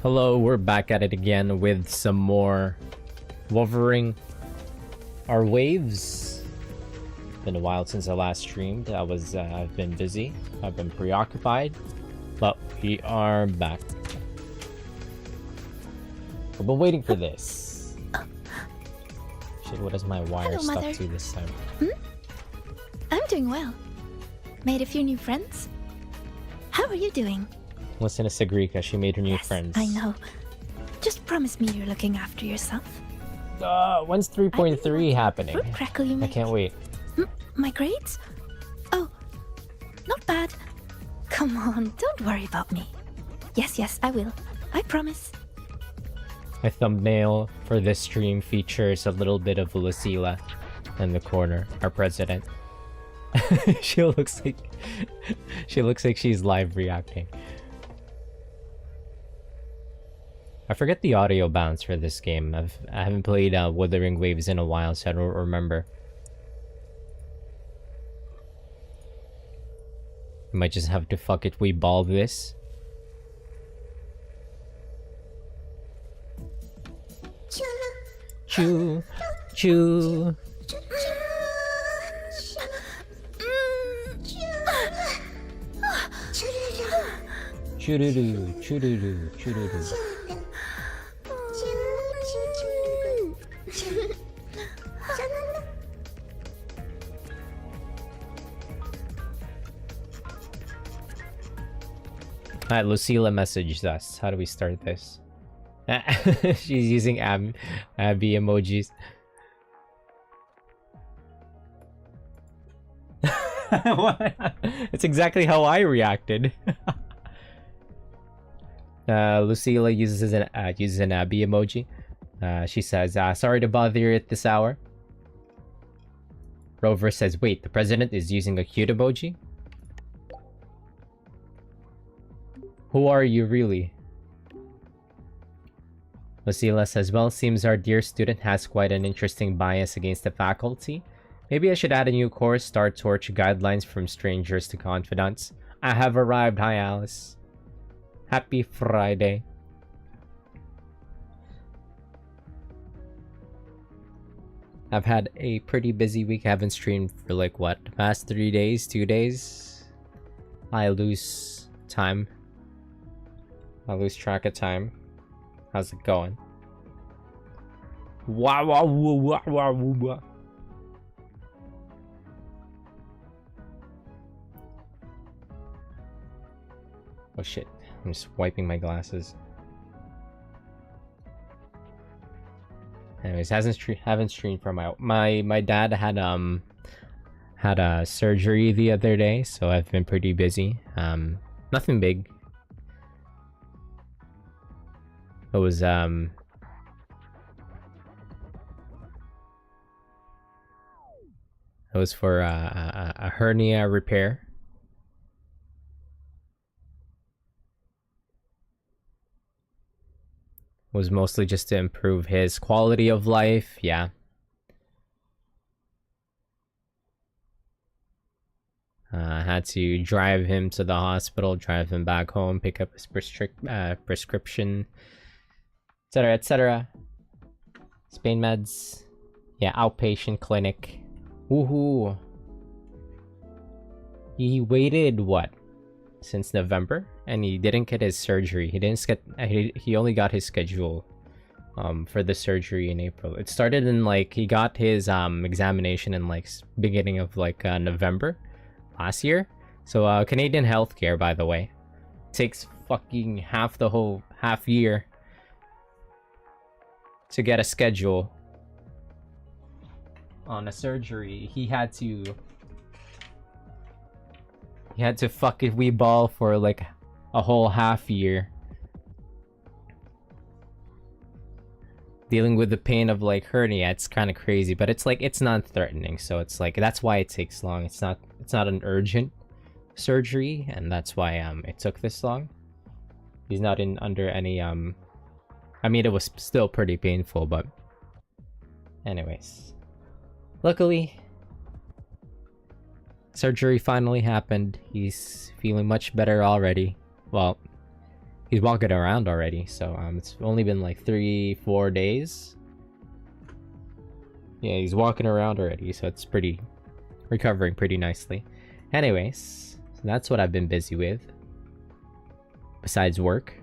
Hello, we're back at it again with some more Wuthering our waves. Been a while since I last streamed. I've been busy. I've been preoccupied, but we are back. I've been waiting for this. Shit, what is my wire Hello, stuck Mother. to this time? I'm doing well. Made a few new friends. How are you doing? Listen to Segue, she made her new Yes, friends. I know. Just promise me you're looking after yourself. When's 3.3 happening? Fruit crackle you I make. can't wait. My grades? Oh, not bad. Come on, don't worry about me. Yes, I will. I promise. My thumbnail for this stream features a little bit of Lucila in the corner, our president. she looks like she's live reacting. I forget the audio bounce for this game. I haven't played Wuthering Waves in a while, so I don't remember. I might just have to fuck it, we ball this. Choo, choo. Choo-doo-doo, choo-doo-doo, choo-doo-doo. Alright, Lucila messaged us. How do we start this? She's using Abby emojis. It's exactly how I reacted. Lucila uses an Abby emoji. She says, "Sorry to bother you at this hour." Rover says, "Wait, the president is using a cute emoji? Who are you really?" Lucila says, "Well, seems our dear student has quite an interesting bias against the faculty. Maybe I should add a new course, Star Torch Guidelines from Strangers to Confidants. I have arrived. Hi, Alice. Happy Friday." I've had a pretty busy week. I haven't streamed for like what? The past 3 days? 2 days? I lose time. I lose track of time. How's it going? Wow, wow, wow, wow, wow, wow. Oh shit, I'm just wiping my glasses. Anyways, haven't streamed for my dad had a surgery the other day, so I've been pretty busy. Nothing big. It was for a hernia repair. It was mostly just to improve his quality of life. Yeah. I had to drive him to the hospital, drive him back home, pick up his prescription, etc., etc. Spain meds. Yeah, outpatient clinic. Woohoo. He waited what? Since November, and he didn't get his surgery. He only got his schedule for the surgery in April. It started in like he got his examination in like beginning of like November last year. So Canadian healthcare, by the way, takes fucking half year to get a schedule on a surgery. He had to fuck it wee ball for like a whole half year, dealing with the pain of like hernia. It's kind of crazy, but it's like it's non-threatening, so it's like that's why it takes long. It's not an urgent surgery, and that's why it took this long. He's not under any I mean, it was still pretty painful, but anyways, luckily surgery finally happened. He's feeling much better already. Well, He's walking around already, so it's only been like 3-4 days. Yeah, he's walking around already, so it's recovering pretty nicely. Anyways, so that's what I've been busy with. Besides work.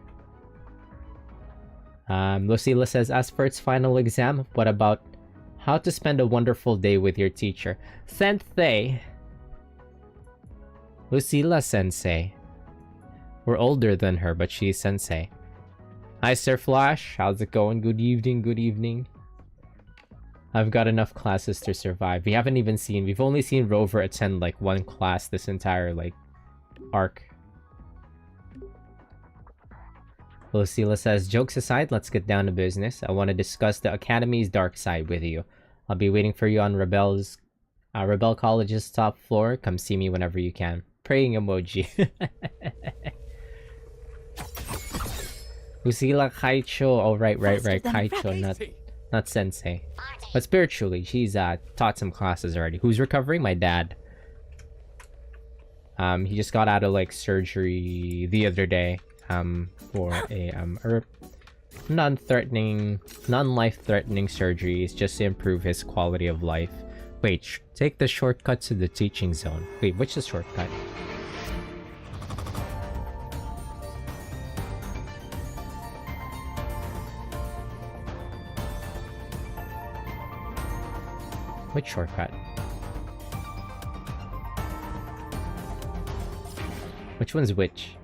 Lucila says, as for its final exam, what about how to spend a wonderful day with your teacher? Sensei. Lucila Sensei. We're older than her, but she's Sensei. Hi, Sir Flash. How's it going? Good evening, good evening. I've got enough classes to survive. We've only seen Rover attend like one class this entire like arc. Lucila says, jokes aside, let's get down to business. I want to discuss the Academy's dark side with you. I'll be waiting for you on Rebel College's top floor. Come see me whenever you can. Praying emoji. Lucila Kaicho. Oh, right. Kaicho, not Sensei. But spiritually, she's taught some classes already. Who's recovering? My dad. He just got out of like surgery the other day. For a non-life-threatening surgeries just to improve his quality of life. Wait, take the shortcut to the teaching zone. Wait, which is shortcut? Which shortcut? Which one's which?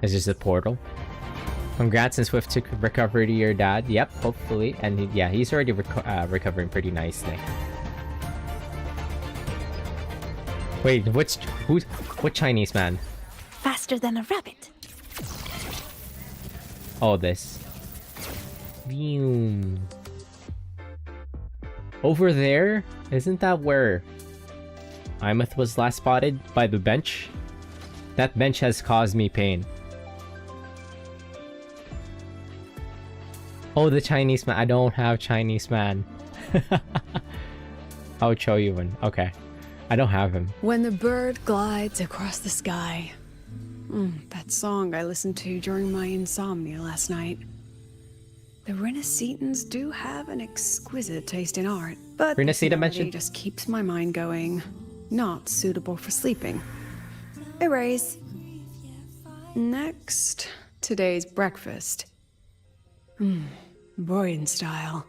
Is this a portal? Congrats and swift recovery to your dad. Yep, hopefully. And he's already recovering pretty nicely. Wait, what Chinese man? Faster than a rabbit. Oh, this. Boom. Over there? Isn't that where Imeth was last spotted by the bench? That bench has caused me pain. Oh, the Chinese man. I don't have Chinese man. I'll show you one. Okay. I don't have him. When the bird glides across the sky. That song I listened to during my insomnia last night. The Renaissance do have an exquisite taste in art, but Renaissance mentioned just keeps my mind going. Not suitable for sleeping. Erase. Next, today's breakfast. Boyan style.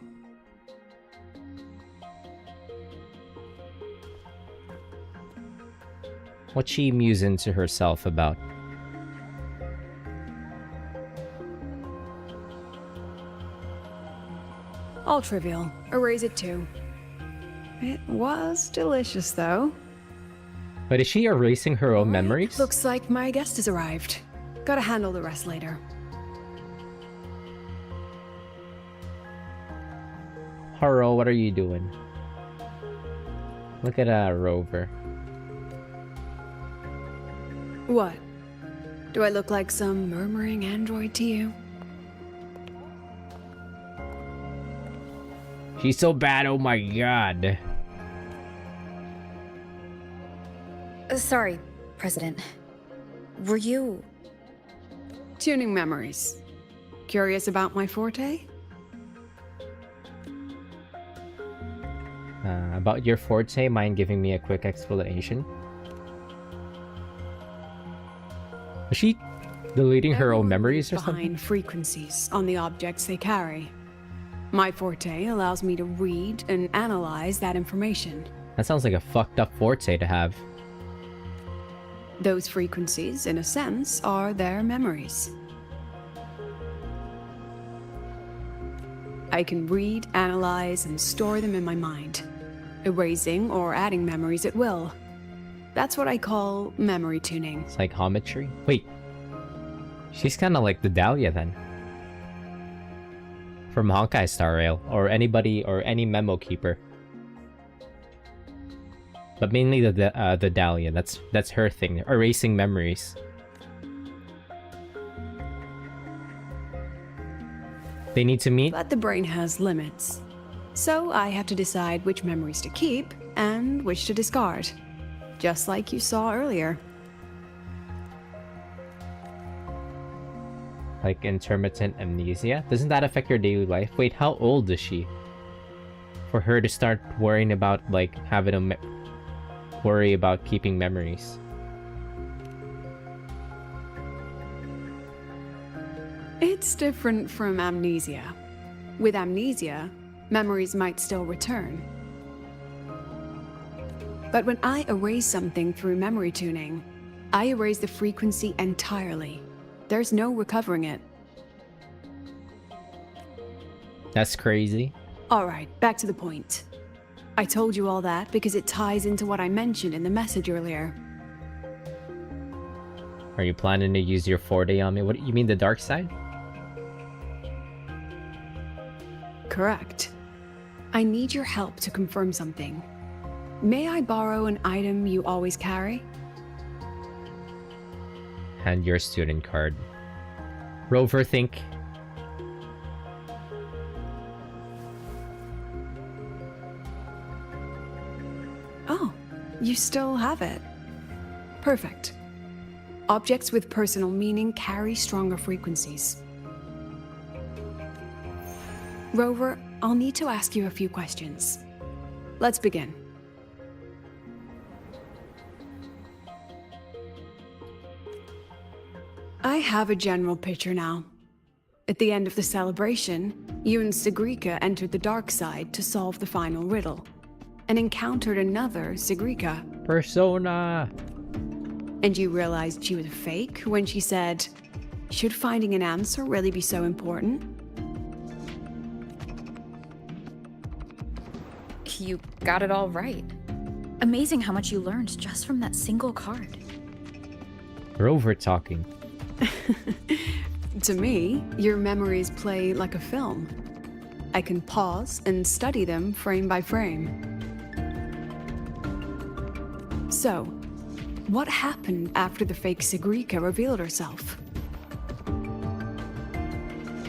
What's she musing to herself about? All trivial. Erase it too. It was delicious though. But is she erasing her own memories? Looks like my guest has arrived. Gotta handle the rest later. Haro, what are you doing? Look at Rover. What? Do I look like some murmuring android to you? She's so bad, oh my god. Sorry, President. Were you... Tuning memories. Curious about my forte? About your forte, mind giving me a quick explanation? Was she deleting her own memories or something? Behind frequencies on the objects they carry. My forte allows me to read and analyze that information. That sounds like a fucked up forte to have. Those frequencies, in a sense, are their memories. I can read, analyze, and store them in my mind, erasing or adding memories at will. That's what I call memory tuning. Psychometry? Wait. She's kind of like the Dahlia then. From Honkai Star Rail, or anybody, or any memo keeper. But mainly the Dahlia, that's her thing, erasing memories. They need to meet? But the brain has limits. So I have to decide which memories to keep, and which to discard. just like you saw earlier. Like intermittent amnesia? Doesn't that affect your daily life? Wait, how old is she? For her to start worrying about, like, having to worry about keeping memories. It's different from amnesia. With amnesia, memories might still return. But when I erase something through memory tuning, I erase the frequency entirely. There's no recovering it. That's crazy. Alright, back to the point. I told you all that because it ties into what I mentioned in the message earlier. Are you planning to use your forte on me? What, you mean the dark side? Correct. I need your help to confirm something. May I borrow an item you always carry? Hand your student card. Rover, think. Oh, you still have it. Perfect. Objects with personal meaning carry stronger frequencies. Rover, I'll need to ask you a few questions. Let's begin. I have a general picture now. At the end of the celebration, you and Segrika entered the dark side to solve the final riddle, and encountered another Segrika. Persona! And you realized she was a fake when she said, "Should finding an answer really be so important?" You got it all right. Amazing how much you learned just from that single card. Rover talking. To me, your memories play like a film. I can pause and study them frame by frame. So, what happened after the fake Segrika revealed herself?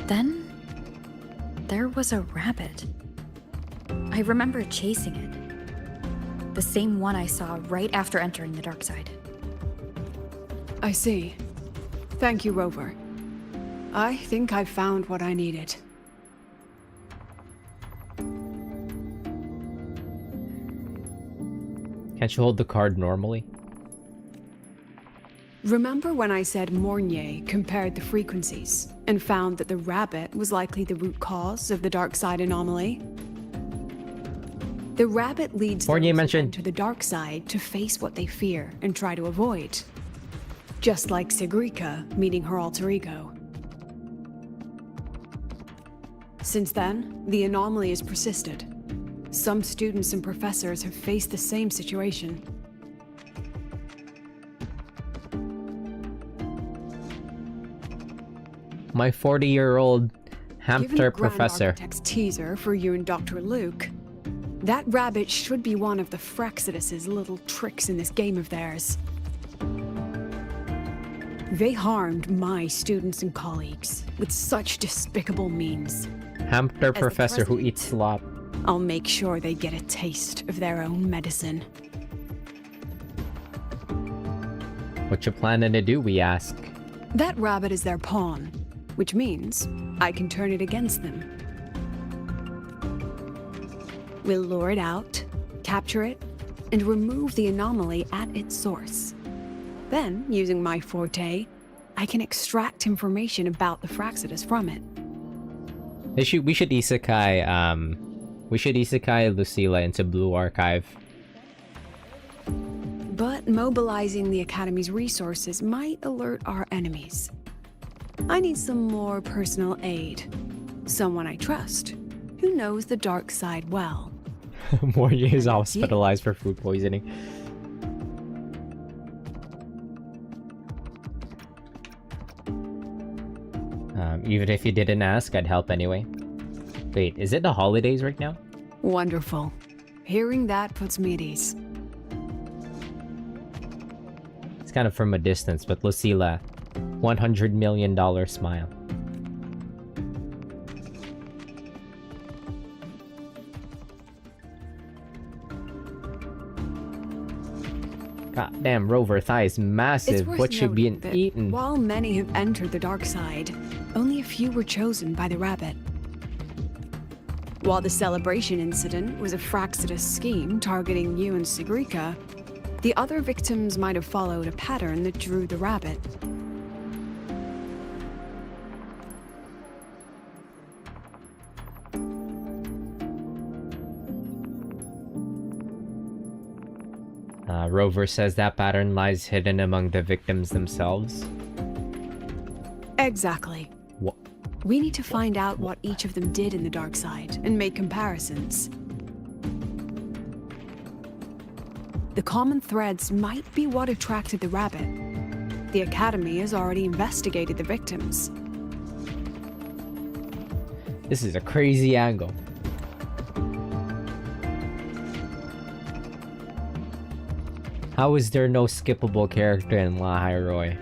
Then, there was a rabbit. I remember chasing it. The same one I saw right after entering the dark side. I see. Thank you, Rover. I think I've found what I needed. Can't you hold the card normally? Remember when I said Mornier compared the frequencies and found that the rabbit was likely the root cause of the dark side anomaly? The rabbit leads Mornier those mentioned to the dark side to face what they fear and try to avoid. Just like Segrika meeting her alter ego. Since then, the anomaly has persisted. Some students and professors have faced the same situation. My 40-year-old hamster Given the Grand professor. Architect's teaser for you and Dr. Luke, that rabbit should be one of the Fraxidus's little tricks in this game of theirs. They harmed my students and colleagues with such despicable means. Hamster the professor who president, eats slop. I'll make sure they get a taste of their own medicine. What you planning to do, we ask. That rabbit is their pawn, which means I can turn it against them. We'll lure it out, capture it, and remove the anomaly at its source. Then, using my forte, I can extract information about the Fraxidus from it. We should isekai, Lucilla into Blue Archive. But mobilizing the Academy's resources might alert our enemies. I need some more personal aid. Someone I trust, who knows the dark side well. Mornier is hospitalized for food poisoning. Even if you didn't ask, I'd help anyway. Wait, is it the holidays right now? Wonderful. Hearing that puts me at ease. It's kind of from a distance, but Lucilla, $100 million smile. God damn, Rover, thigh is It's massive. worth What should be noting that eaten? while many have entered the dark side, only a few were chosen by the rabbit. While the celebration incident was a fractious scheme targeting you and Sigrika, the other victims might have followed a pattern that drew the rabbit. Rover says that pattern lies hidden among the victims themselves. Exactly. What? We need to find out what each of them did in the dark side and make comparisons. The common threads might be what attracted the rabbit. The Academy has already investigated the victims. This is a crazy angle. How is there no skippable character in Lahai Roy?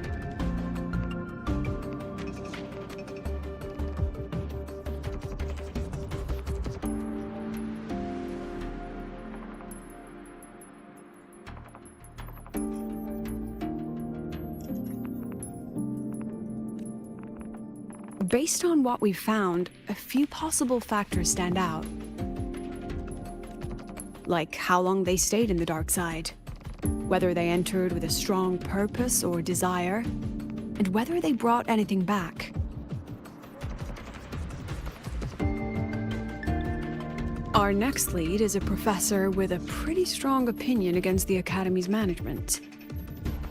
Based on what we found, a few possible factors stand out. Like how long they stayed in the dark side, whether they entered with a strong purpose or desire, and whether they brought anything back. Our next lead is a professor with a pretty strong opinion against the Academy's management.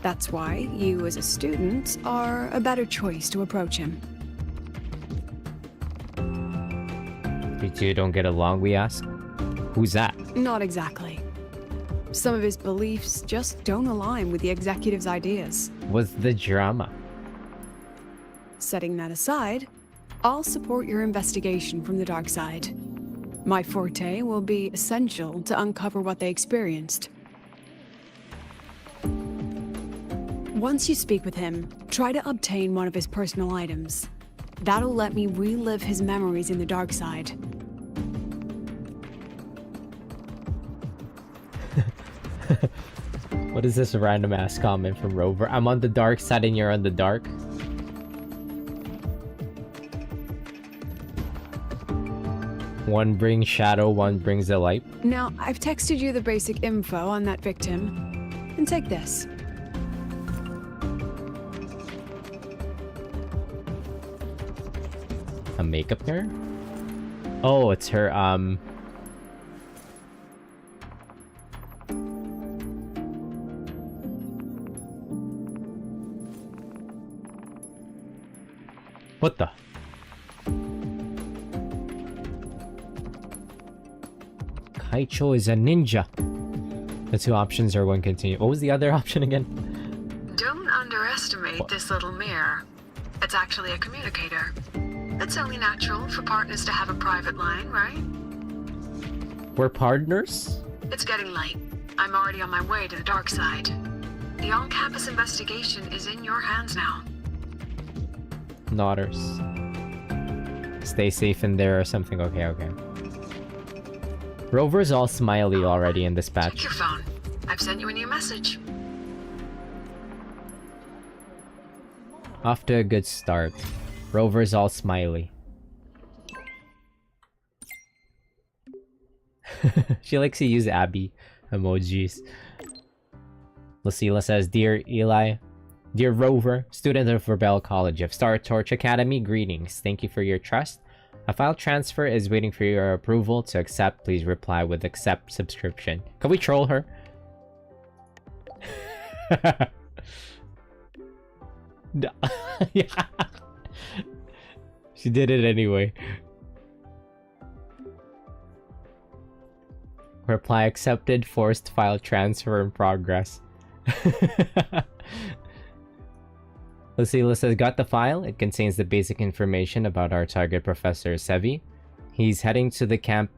That's why you, as a student, are a better choice to approach him. You two don't get along, we ask? Who's that? Not exactly. Some of his beliefs just don't align with the executive's ideas. What's the drama? Setting that aside, I'll support your investigation from the dark side. My forte will be essential to uncover what they experienced. Once you speak with him, try to obtain one of his personal items. That'll let me relive his memories in the dark side. What is this random ass comment from Rover? I'm on the dark side and you're on the dark. One brings shadow, one brings the light. Now, I've texted you the basic info on that victim. And take this. A makeup mirror? Oh, it's her, What the? Kaicho is a ninja. The two options are one continue. What was the other option again? Don't underestimate this little mirror. It's actually a communicator. It's only natural for partners to have a private line, right? We're partners? It's getting late. I'm already on my way to the dark side. The on-campus investigation is in your hands now. Nodders. Stay safe in there or something. Okay, okay. Rover's all smiley already in this patch. Check your phone. I've sent you a new message. Off to a good start. Rover's all smiley. She likes to use Abby emojis. Lucila says, Dear Eli, Dear Rover, student of Rebel College of Star Torch Academy, greetings. Thank you for your trust. A file transfer is waiting for your approval. To accept, please reply with accept subscription. Can we troll her? No. Yeah. She did it anyway. Reply accepted. Forced file transfer in progress. Lucila says, got the file. It contains the basic information about our target, Professor Segue. He's heading to the camp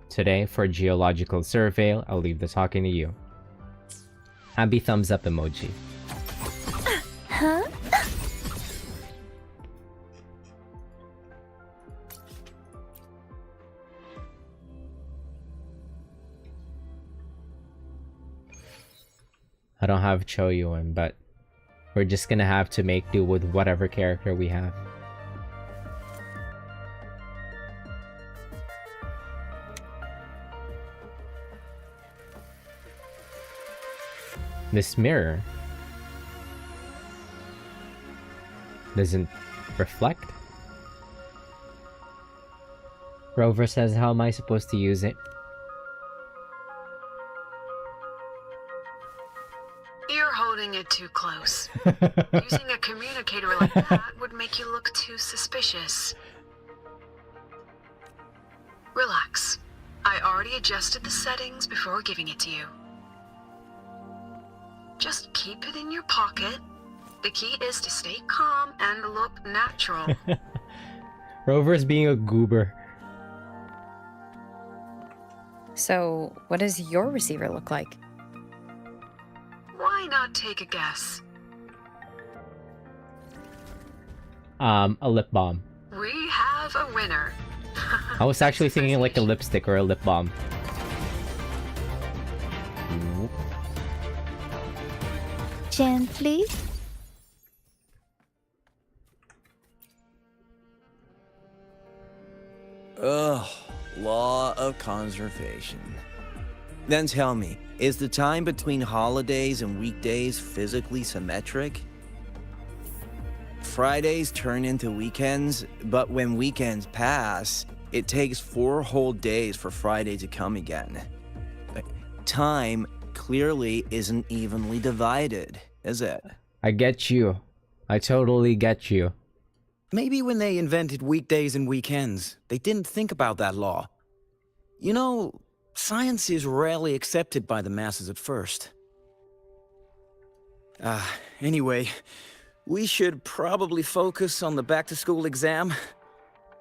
today for geological survey. I'll leave the talking to you. Happy thumbs up emoji. Huh? I don't have Choyuan, but we're just gonna have to make do with whatever character we have. This mirror doesn't reflect. Rover says, how am I supposed to use it? You're holding it too close. Using a communicator like that would make you look too suspicious. Relax. I already adjusted the settings before giving it to you. Just keep it in your pocket. The key is to stay calm and look natural. Rover's being a goober. So, what does your receiver look like? Why not take a guess? A lip balm. We have a winner. I was actually thinking like a lipstick or a lip balm. Gently. Ugh, law of conservation. Then tell me, is the time between holidays and weekdays physically symmetric? Fridays turn into weekends, but when weekends pass, it takes 4 whole days for Friday to come again. Time clearly isn't evenly divided, is it? I get you. I totally get you. Maybe when they invented weekdays and weekends, they didn't think about that law. You know, science is rarely accepted by the masses at first. Anyway, we should probably focus on the back-to-school exam.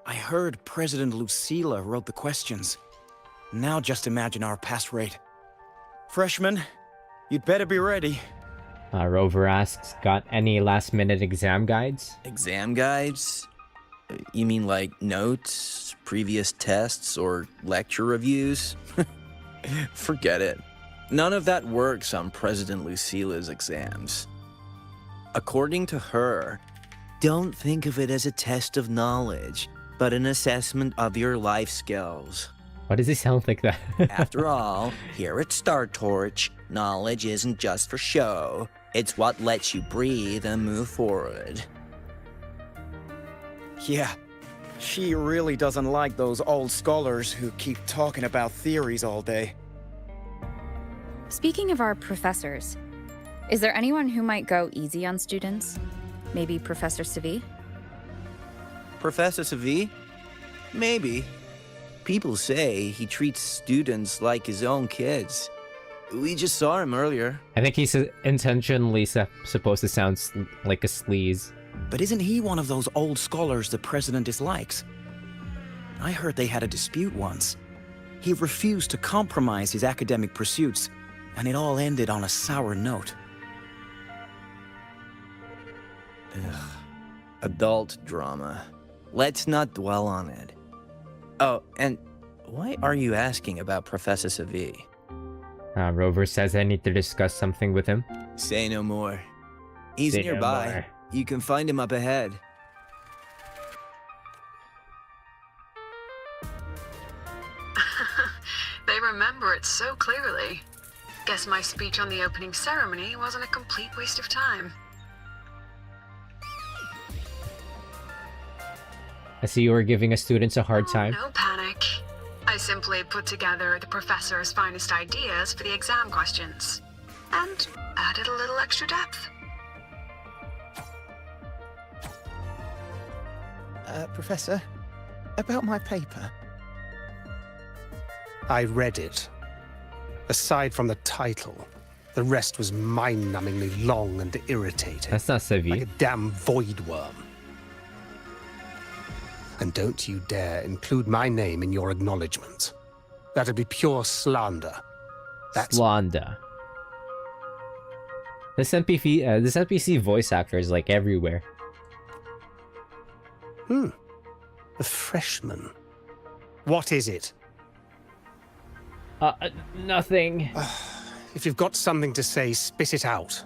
I heard President Lucila wrote the questions. Now just imagine our pass rate. Freshmen, you'd better be ready. Rover asks, got any last-minute exam guides? Exam guides? You mean like notes, previous tests, or lecture reviews? Forget it. None of that works on President Lucila's exams. According to her, don't think of it as a test of knowledge, but an assessment of your life skills. Why does he sound like that? After all, here at Star Torch, knowledge isn't just for show. It's what lets you breathe and move forward. Yeah, she really doesn't like those old scholars who keep talking about theories all day. Speaking of our professors, is there anyone who might go easy on students? Maybe Professor Segue? Professor Segue? Maybe. People say he treats students like his own kids. We just saw him earlier. I think he's intentionally supposed to sound like a sleaze. But isn't he one of those old scholars the president dislikes? I heard they had a dispute once. He refused to compromise his academic pursuits, and it all ended on a sour note. Ugh. Adult drama. Let's not dwell on it. Oh, and why are you asking about Professor Segue? Rover says I need to discuss something with him. Say no more. He's Say no nearby. more. You can find him up ahead. They remember it so clearly. Guess my speech on the opening ceremony wasn't a complete waste of time. I see you were giving us students a hard time. No panic. I simply put together the professor's finest ideas for the exam questions. And added a little extra depth. Professor, about my paper. I read it. Aside from the title, the rest was mind-numbingly long and irritating. That's not Like a Segue. damn void worm. And don't you dare include my name in your acknowledgement. That'd be pure slander. That's Slanda. This NPC voice actor is like everywhere. a freshman. What is it? Nothing. If you've got something to say, spit it out.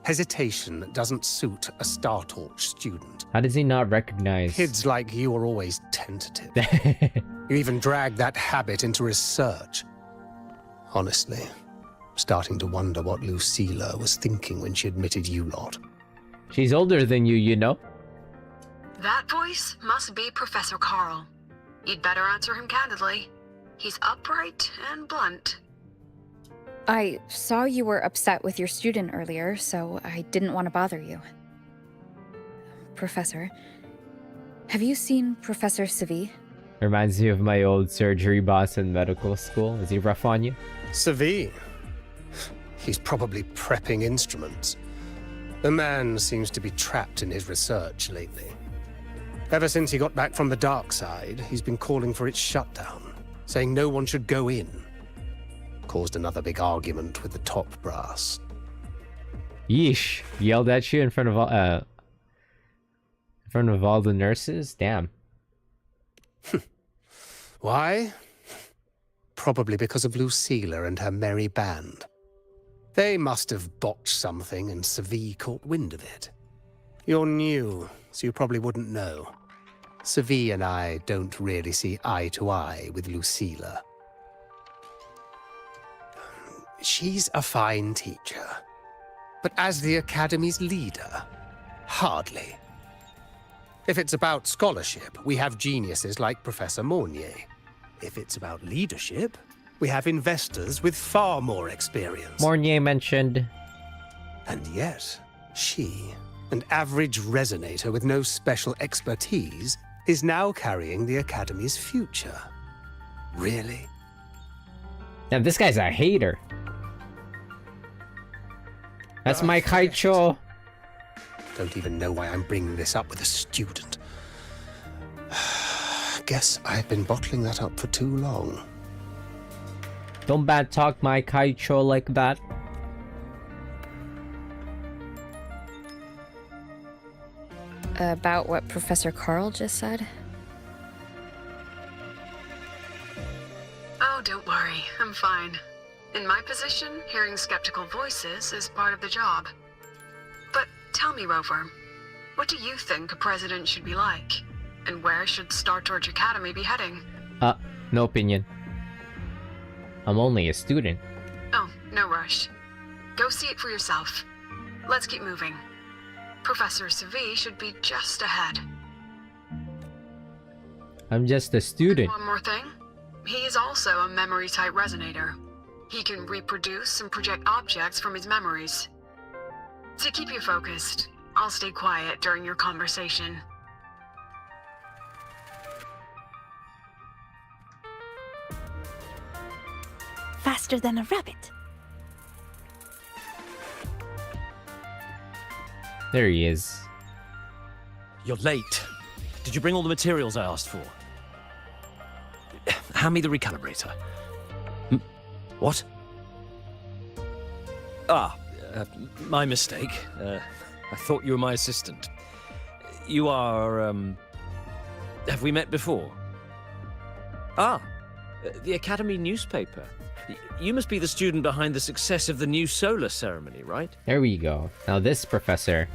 Hesitation doesn't suit a Star Torch student. How does he not recognize? Kids like you are always tentative. You even drag that habit into research. Honestly, I'm starting to wonder what Lucilla was thinking when she admitted you lot. She's older than you know? That voice must be Professor Carl. You'd better answer him candidly. He's upright and blunt. I saw you were upset with your student earlier, so I didn't want to bother you. Professor, have you seen Professor Segue? Reminds me of my old surgery boss in medical school. Is he rough on you? Segue. He's probably prepping instruments. The man seems to be trapped in his research lately. Ever since he got back from the dark side, he's been calling for its shutdown, saying no one should go in. Caused another big argument with the top brass. Yeesh. Yelled at you in front of all the nurses? Damn. Why? Probably because of Lucilla and her merry band. They must have botched something and Segue caught wind of it. You're new, so you probably wouldn't know. Segue and I don't really see eye to eye with Lucilla. She's a fine teacher, but as the Academy's leader, hardly. If it's about scholarship, we have geniuses like Professor Mornier. If it's about leadership, we have investors with far more experience. Mornier mentioned. And yet, she, an average resonator with no special expertise, is now carrying the Academy's future. Really? Now this guy's a hater. That's my Kaicho. Don't even know why I'm bringing this up with a student. Guess I've been bottling that up for too long. Don't bad talk my Kaicho like that. About what Professor Carl just said? Oh, don't worry. I'm fine. In my position, hearing skeptical voices is part of the job. But tell me, Rover, what do you think a president should be like? And where should Star Torch Academy be heading? No opinion. I'm only a student. Oh, no rush. Go see it for yourself. Let's keep moving. Professor Segue should be just ahead. I'm just a student. One more thing. He is also a memory-type resonator. He can reproduce and project objects from his memories. To keep you focused, I'll stay quiet during your conversation. Faster than a rabbit. There he is. You're late. Did you bring all the materials I asked for? Hand me the recalibrator. What? My mistake. I thought you were my assistant. You are, have we met before? The Academy newspaper. You must be the student behind the success of the new solar ceremony, right? There we go. Now this professor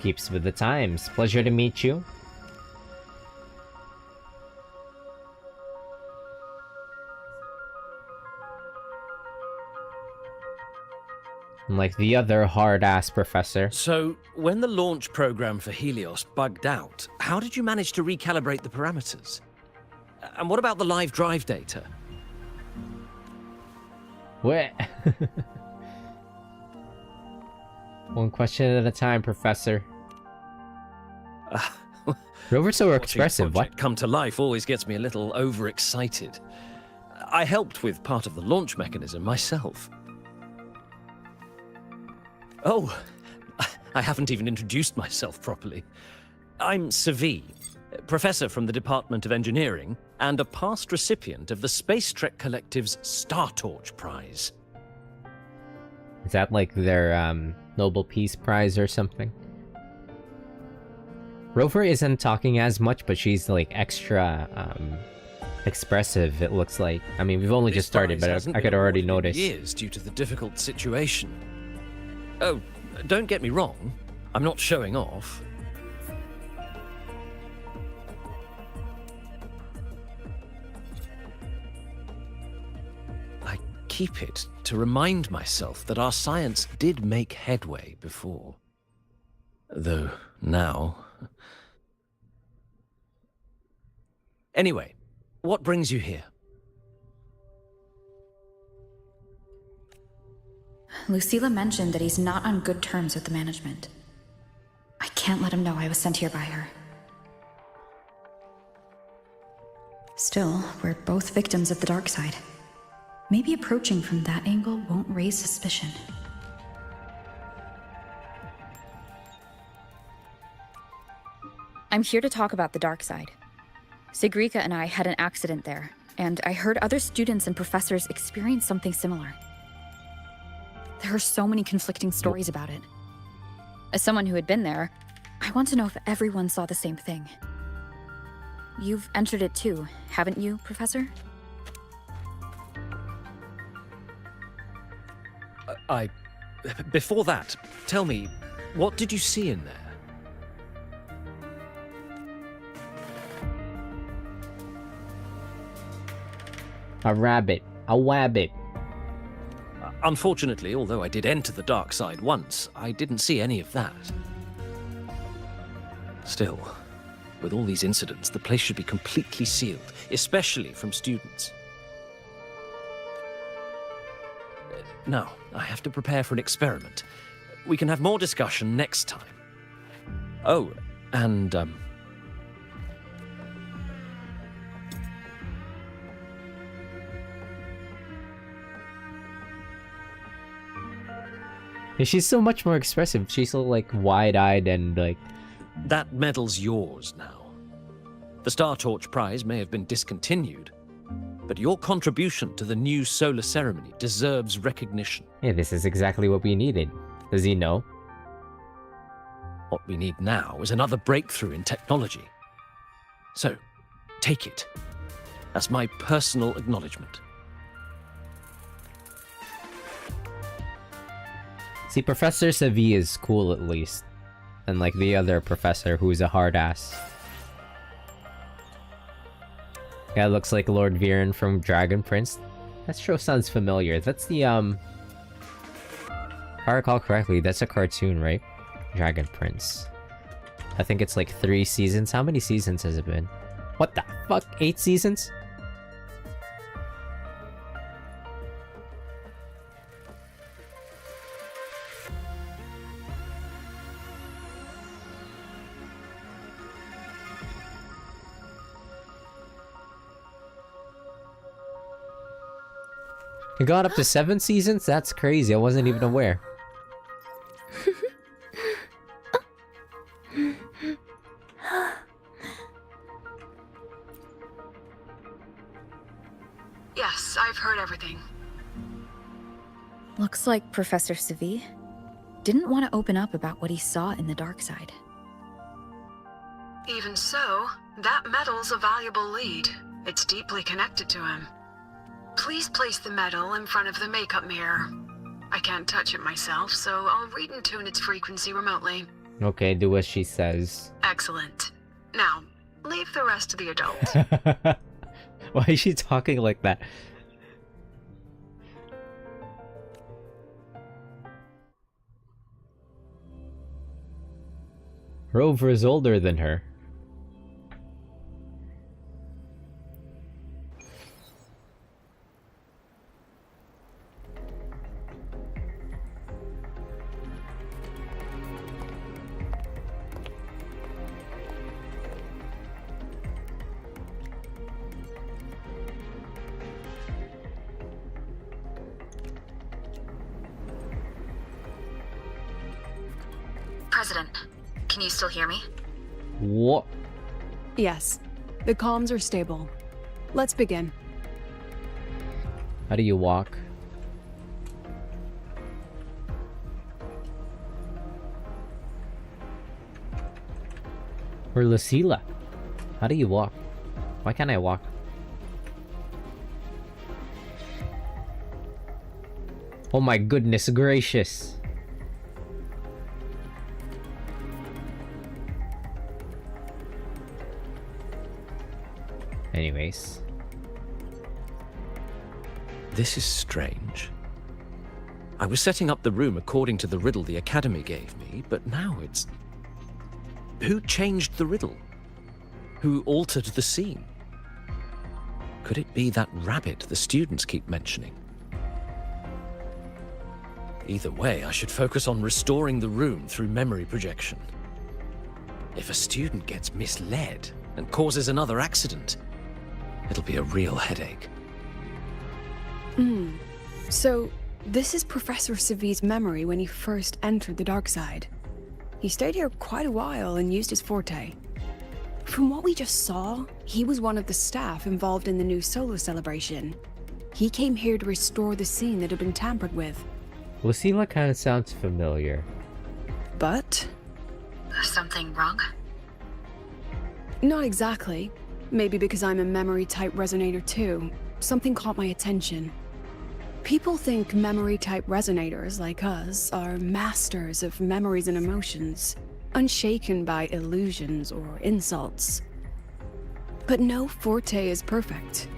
keeps with the times. Pleasure to meet you. Like the other hard-ass professor. So, when the launch program for Helios bugged out, how did you manage to recalibrate the parameters? And what about the live drive data? What? One question at a time, Professor. Rover's so expressive. What? Come to life always gets me a little overexcited. I helped with part of the launch mechanism myself. Oh, I haven't even introduced myself properly. I'm Segue, professor from the Department of Engineering, and a past recipient of the Space Trek Collective's Star Torch Prize. Is that like their Nobel Peace Prize or something? Rover isn't talking as much, but she's like extra expressive, it looks like. I mean, we've only just started, but I could already notice. Years due to the difficult situation. Oh, don't get me wrong. I'm not showing off. I keep it to remind myself that our science did make headway before. Though now... Anyway, what brings you here? Lucilla mentioned that he's not on good terms with the management. I can't let him know I was sent here by her. Still, we're both victims of the dark side. Maybe approaching from that angle won't raise suspicion. I'm here to talk about the dark side. Segue and I had an accident there, and I heard other students and professors experience something similar. There are so many conflicting stories about it. As someone who had been there, I want to know if everyone saw the same thing. You've entered it too, haven't you, Professor? Before that, tell me, what did you see in there? A rabbit. A wabbit. Unfortunately, although I did enter the dark side once, I didn't see any of that. Still, with all these incidents, the place should be completely sealed, especially from students. Now, I have to prepare for an experiment. We can have more discussion next time. Oh, and, She's so much more expressive. She's so, like, wide-eyed and, like... That medal's yours now. The Star Torch Prize may have been discontinued, but your contribution to the new solar ceremony deserves recognition. Yeah, this is exactly what we needed. Does he know? What we need now is another breakthrough in technology. So, take it. That's my personal acknowledgement. See, Professor Segue is cool at least. Unlike the other professor who's a hard ass. Yeah, looks like Lord Viren from Dragon Prince. That show sounds familiar. That's the, if I recall correctly, that's a cartoon, right? Dragon Prince. I think it's like 3 seasons. How many seasons has it been? What the fuck? 8 seasons? It got up to 7 seasons? That's crazy. I wasn't even aware. Yes, I've heard everything. Looks like Professor Segue didn't want to open up about what he saw in the dark side. Even so, that medal's a valuable lead. It's deeply connected to him. Please place the medal in front of the makeup mirror. I can't touch it myself, so I'll read and tune its frequency remotely. Okay, do as she says. Excellent. Now, leave the rest to the adult. Why is she talking like that? Rover is older than her. President, can you still hear me? What? Yes, the comms are stable. Let's begin. How do you walk? Or Lucilla? How do you walk? Why can't I walk? Oh my goodness gracious. Anyways. This is strange. I was setting up the room according to the riddle the Academy gave me, but now it's... Who changed the riddle? Who altered the scene? Could it be that rabbit the students keep mentioning? Either way, I should focus on restoring the room through memory projection. If a student gets misled and causes another accident, it'll be a real headache. So, this is Professor Segue's memory when he first entered the dark side. He stayed here quite a while and used his forte. From what we just saw, he was one of the staff involved in the new solo celebration. He came here to restore the scene that had been tampered with. Lucilla kind of sounds familiar. But... Something wrong? not exactly. Maybe because I'm a memory-type resonator too. Something caught my attention. People think memory-type resonators like us are masters of memories and emotions, unshaken by illusions or insults. But no forte is perfect.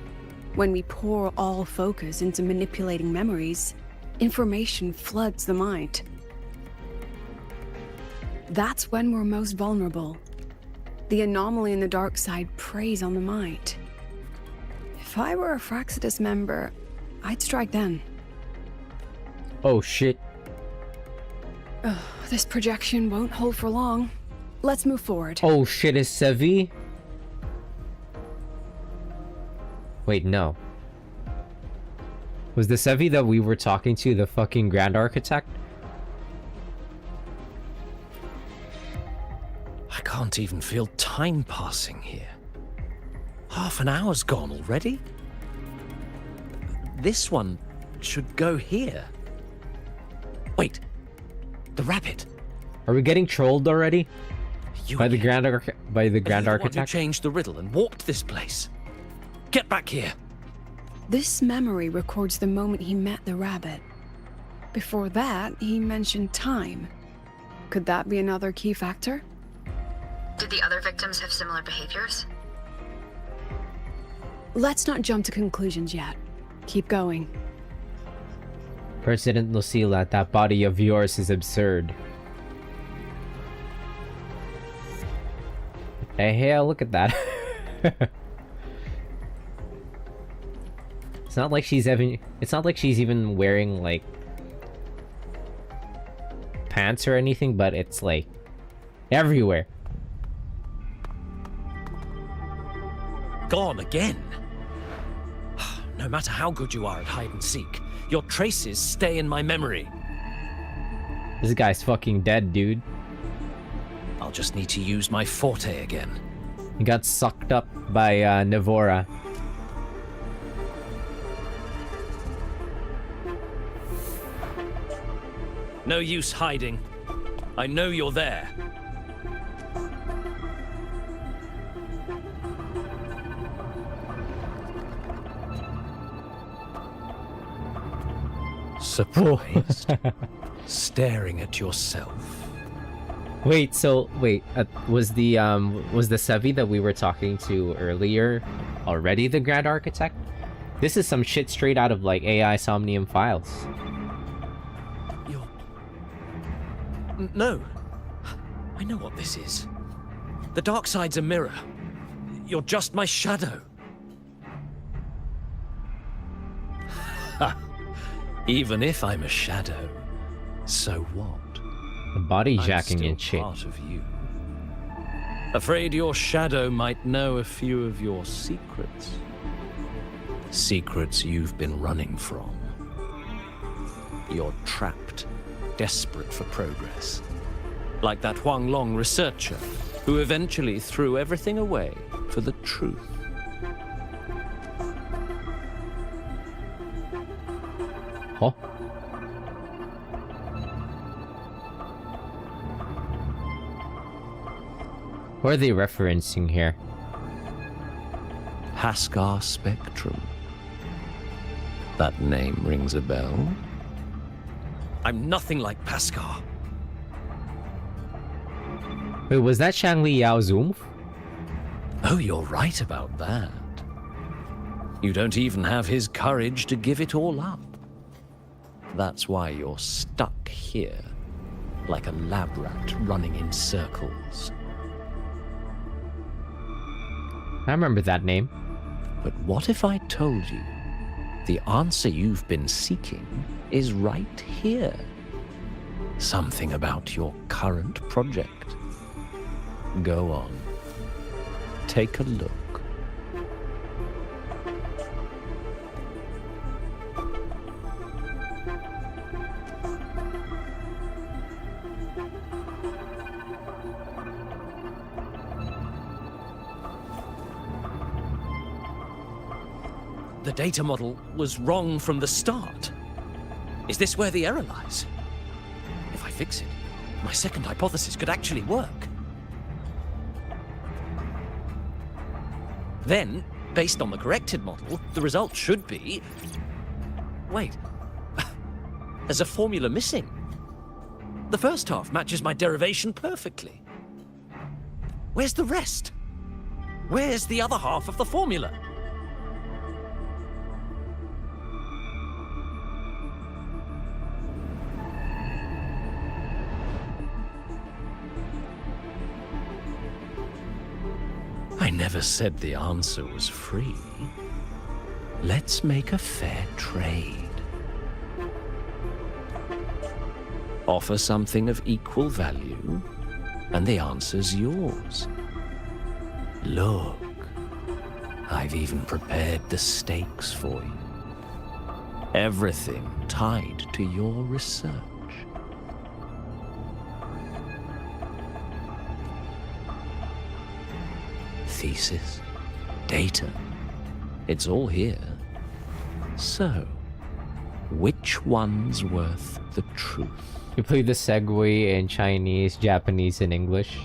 When we pour all focus into manipulating memories, information floods the mind. That's when we're most vulnerable. The anomaly in the dark side preys on the mind. If I were a Fraxidus member, I'd strike then. Oh shit. This projection won't hold for long. Let's move forward. Oh shit, is Segue? Wait, no. Was the Segue that we were talking to the fucking Grand Architect? I can't even feel time passing here. Half an hour's gone already? This one should go here. Wait, the rabbit. Are we getting trolled already? You By the again. Grand Who Architect? changed the riddle and warped this place. Get back here. This memory records the moment he met the rabbit. Before that, he mentioned time. Could that be another key factor? Did the other victims have similar behaviors? Let's not jump to conclusions yet. Keep going. President Lucilla, that body of yours is absurd. Hey, look at that. It's not like she's even wearing like pants or anything, but it's like everywhere. Gone again. No matter how good you are at hide and seek, your traces stay in my memory. This guy's fucking dead, dude. I'll just need to use my forte again. He got sucked up by Navora. No use hiding. I know you're there. Surprised? Staring at yourself. Wait, was the Sevi that we were talking to earlier already the Grand Architect? This is some shit straight out of like AI Somnium files. No. I know what this is. The dark side's a mirror. You're just my shadow. Ha! Even if I'm a shadow, so what? The body jacking I'm and still shit. part of you. Afraid your shadow might know a few of your secrets. Secrets you've been running from. You're trapped, desperate for progress. Like that Huang Long researcher, who eventually threw everything away for the truth. Huh? What are they referencing here? Haskar Spectrum. That name rings a bell. I'm nothing like Paskar. Wait, was that Shangli Yao Zoom? Oh, you're right about that. You don't even have his courage to give it all up. That's why you're stuck here, like a lab rat running in circles. I remember that name. But what if I told you the answer you've been seeking is right here? Something about your current project. Go on. Take a look. The data model was wrong from the start. Is this where the error lies? If I fix it, my second hypothesis could actually work. Then, based on the corrected model, the result should be... Wait. There's a formula missing. The first half matches my derivation perfectly. Where's the rest? Where's the other half of the formula? I never said the answer was free. Let's make a fair trade. Offer something of equal value, and the answer's yours. Look, I've even prepared the stakes for you. Everything tied to your research. Thesis, data, it's all here. So, which one's worth the truth? You play the Segue in Chinese, Japanese, and English.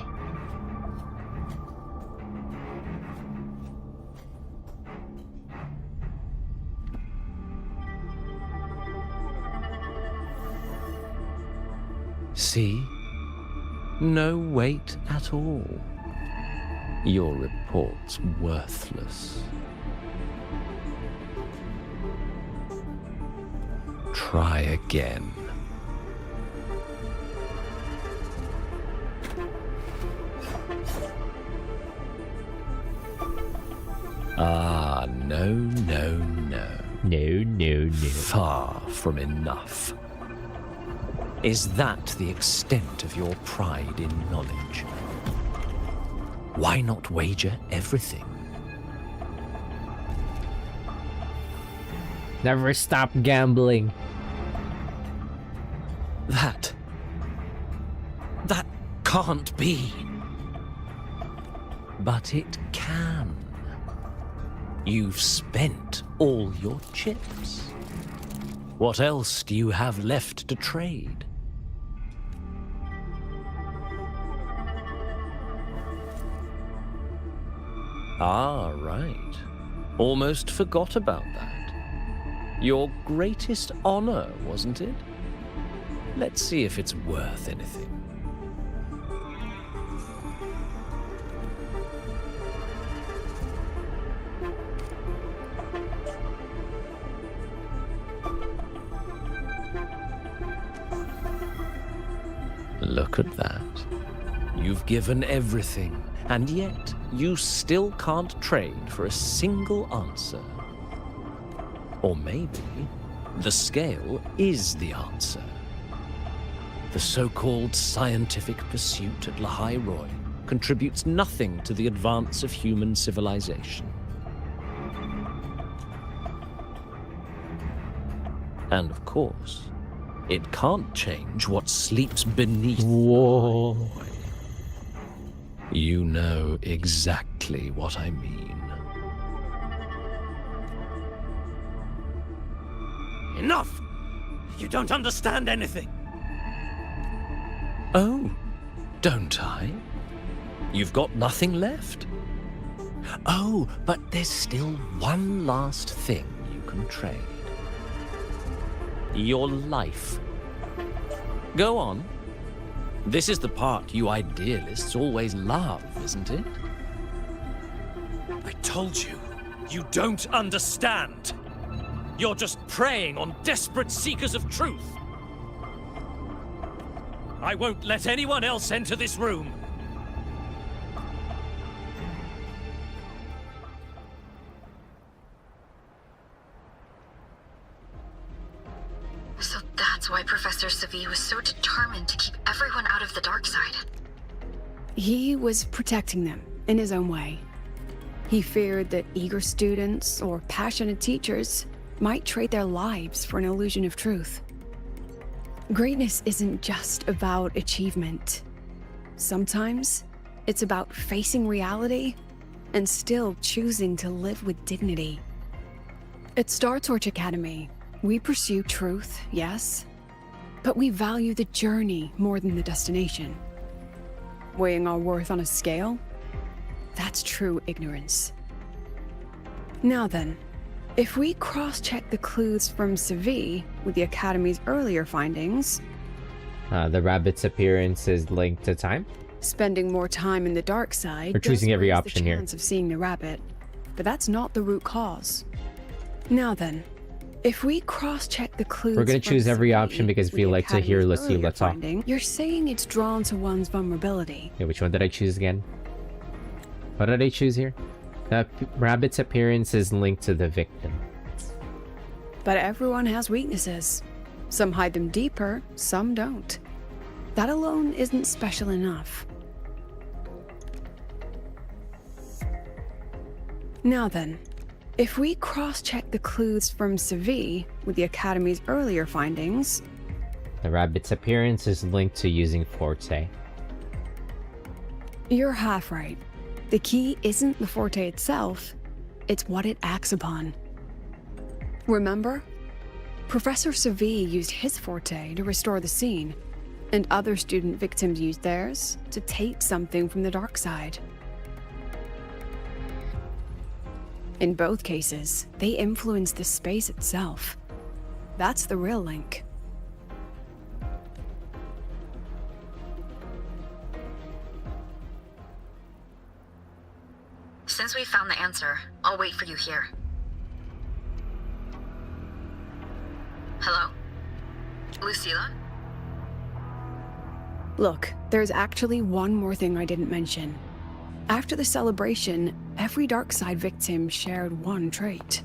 See? No weight at all. Your report's worthless. Try again. Ah, no, no, no. No, no, no. Far from enough. Is that the extent of your pride in knowledge? Why not wager everything? Never stop gambling. That can't be. But it can. You've spent all your chips. What else do you have left to trade? Ah, right. Almost forgot about that. Your greatest honor, wasn't it? Let's see if it's worth anything. Look at that. You've given everything, and yet you still can't trade for a single answer. Or maybe the scale is the answer. The so-called scientific pursuit at Lahai Roy contributes nothing to the advance of human civilization. And of course, it can't change what sleeps beneath. Whoa. You know exactly what I mean. Enough! You don't understand anything! Oh, don't I? You've got nothing left. Oh, but there's still one last thing you can trade. Your life. Go on. This is the part you idealists always love, isn't it? I told you, you don't understand. You're just preying on desperate seekers of truth. I won't let anyone else enter this room. So that's why Professor Segue was so determined to keep everyone out of the dark side. He was protecting them in his own way. He feared that eager students or passionate teachers might trade their lives for an illusion of truth. Greatness isn't just about achievement. Sometimes it's about facing reality and still choosing to live with dignity. At Star Torch Academy, we pursue truth, yes, but we value the journey more than the destination. Weighing our worth on a scale? That's true ignorance. Now then, if we cross-check the clues from Segue with the Academy's earlier findings... The rabbit's appearance is linked to time? Spending more time in the dark side... We're choosing every option the here. chance of seeing the rabbit, but that's not the root cause. Now then, if we cross-check the clues... We're gonna from choose every Segue option because with we the like to hear Academy's Lucille earlier talk. finding, you're saying it's drawn to one's vulnerability. Yeah, which one did I choose again? What did I choose here? The rabbit's appearance is linked to the victim. But everyone has weaknesses. Some hide them deeper, some don't. That alone isn't special enough. Now then, if we cross-check the clues from Segue with the Academy's earlier findings... The rabbit's appearance is linked to using Forte. You're half right. The key isn't the Forte itself, it's what it acts upon. Remember? Professor Segue used his Forte to restore the scene, and other student victims used theirs to take something from the dark side. In both cases, they influenced the space itself. That's the real link. Since we found the answer, I'll wait for you here. Hello? Lucilla? Look, there's actually one more thing I didn't mention. After the celebration, every Darkside victim shared one trait.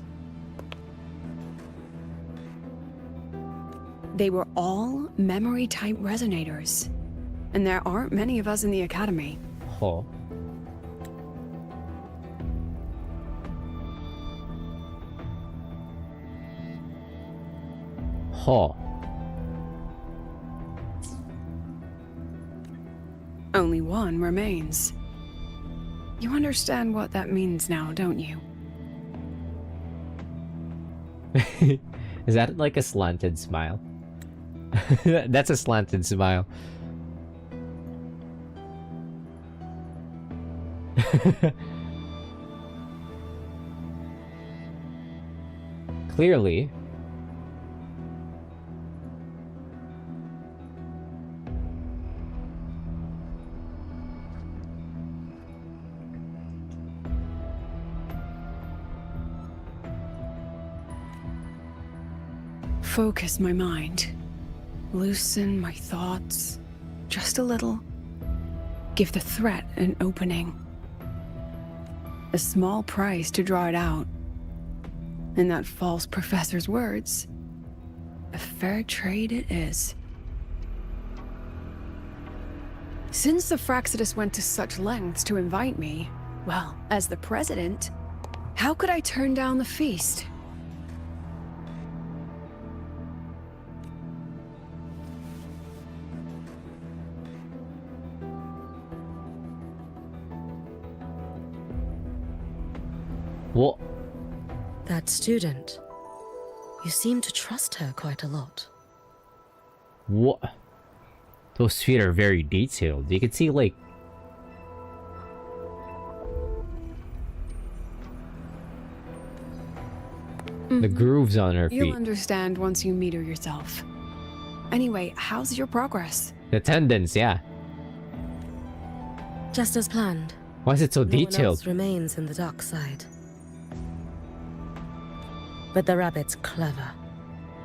They were all memory-type resonators. And there aren't many of us in the Academy. Oh. Huh. Only one remains. You understand what that means now, don't you? Is that like a slanted smile? That's a slanted smile. Clearly. Focus my mind. Loosen my thoughts. Just a little. Give the threat an opening. A small price to draw it out. In that false professor's words, a fair trade it is. Since the Fraxidus went to such lengths to invite me, well, as the president, how could I turn down the feast? What? That student. You seem to trust her quite a lot. What? Those feet are very detailed. You can see, like... the grooves on her feet. You'll understand once you meet her yourself. Anyway, how's your progress? The attendance, yeah. Just as planned. Why is it so No one detailed? else remains in the dark side. But the rabbit's clever.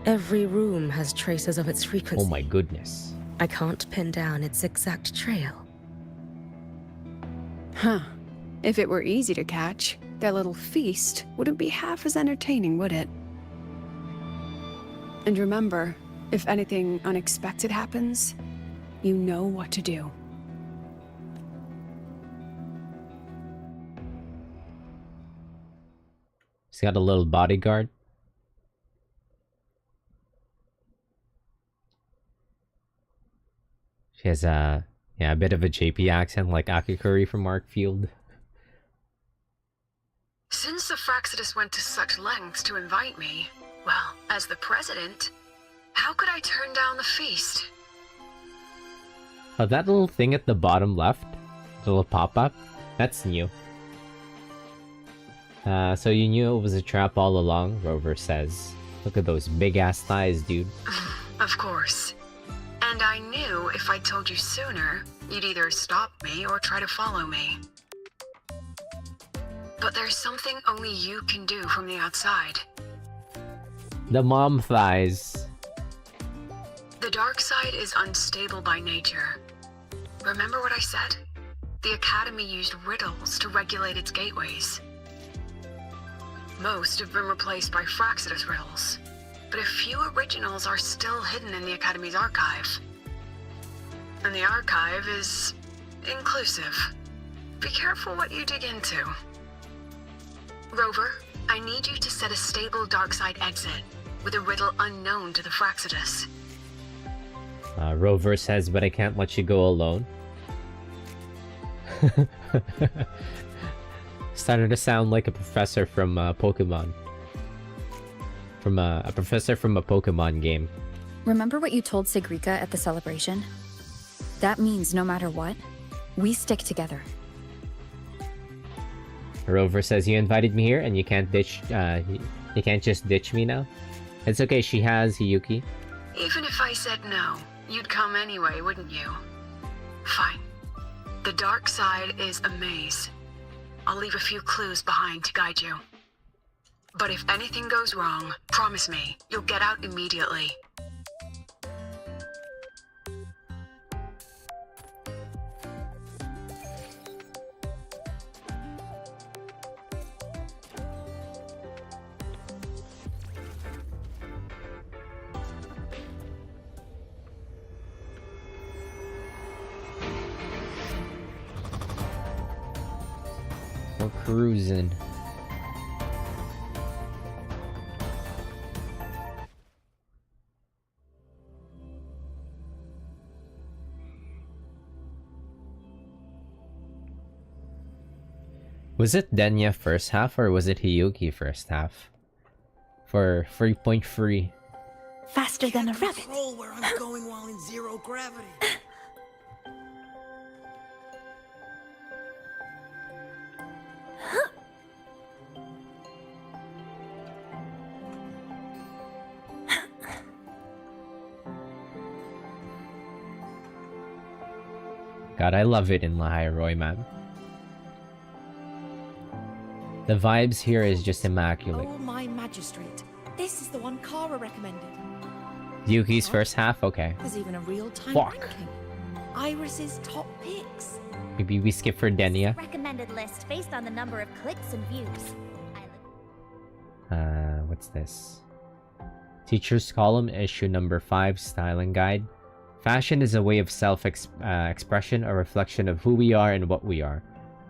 Every room has traces of its frequency. Oh my goodness. I can't pin down its exact trail. Huh. If it were easy to catch, their little feast wouldn't be half as entertaining, would it? And remember, if anything unexpected happens, you know what to do. He's got a little bodyguard. She has a bit of a JP accent like Akikuri from Arkfield. Since the Fraxidus went to such lengths to invite me, well, as the president, how could I turn down the feast? Oh, that little thing at the bottom left, the little pop-up, that's new. So you knew it was a trap all along, Rover says. Look at those big-ass thighs, dude. Of course. And I knew if I told you sooner, you'd either stop me or try to follow me. But there's something only you can do from the outside. The mom thighs. The dark side is unstable by nature. Remember what I said? The Academy used riddles to regulate its gateways. Most have been replaced by Fraxidus riddles, but a few originals are still hidden in the Academy's archive. And the archive is inclusive. Be careful what you dig into. Rover, I need you to set a stable dark side exit with a riddle unknown to the Fraxidus. Rover says, but I can't let you go alone. Starting to sound like a professor from Pokemon. From a professor from a Pokemon game. Remember what you told Segrika at the celebration? That means no matter what, we stick together. Rover says, you invited me here and you can't ditch, you can't just ditch me now. It's okay, she has Hiyuki. Even if I said no, you'd come anyway, wouldn't you? Fine. The dark side is a maze. I'll leave a few clues behind to guide you. But if anything goes wrong, promise me, you'll get out immediately. We're cruising. Was it Denya first half or was it Hiyuki first half? For 3.3. Faster than a rabbit. Control where I'm going while in zero gravity. God, I love it in Lahai Roy, man. The vibes here is just immaculate. Oh, my magistrate. This is the one Kara recommended. Yuki's first half? Okay. There's even a real-time Fuck. ranking. Iris's top picks. Maybe we skip for Denya. Recommended list based on the number of clicks and views. What's this? Teacher's Column, issue number 5, Styling Guide. Fashion is a way of self-expression, a reflection of who we are and what we are.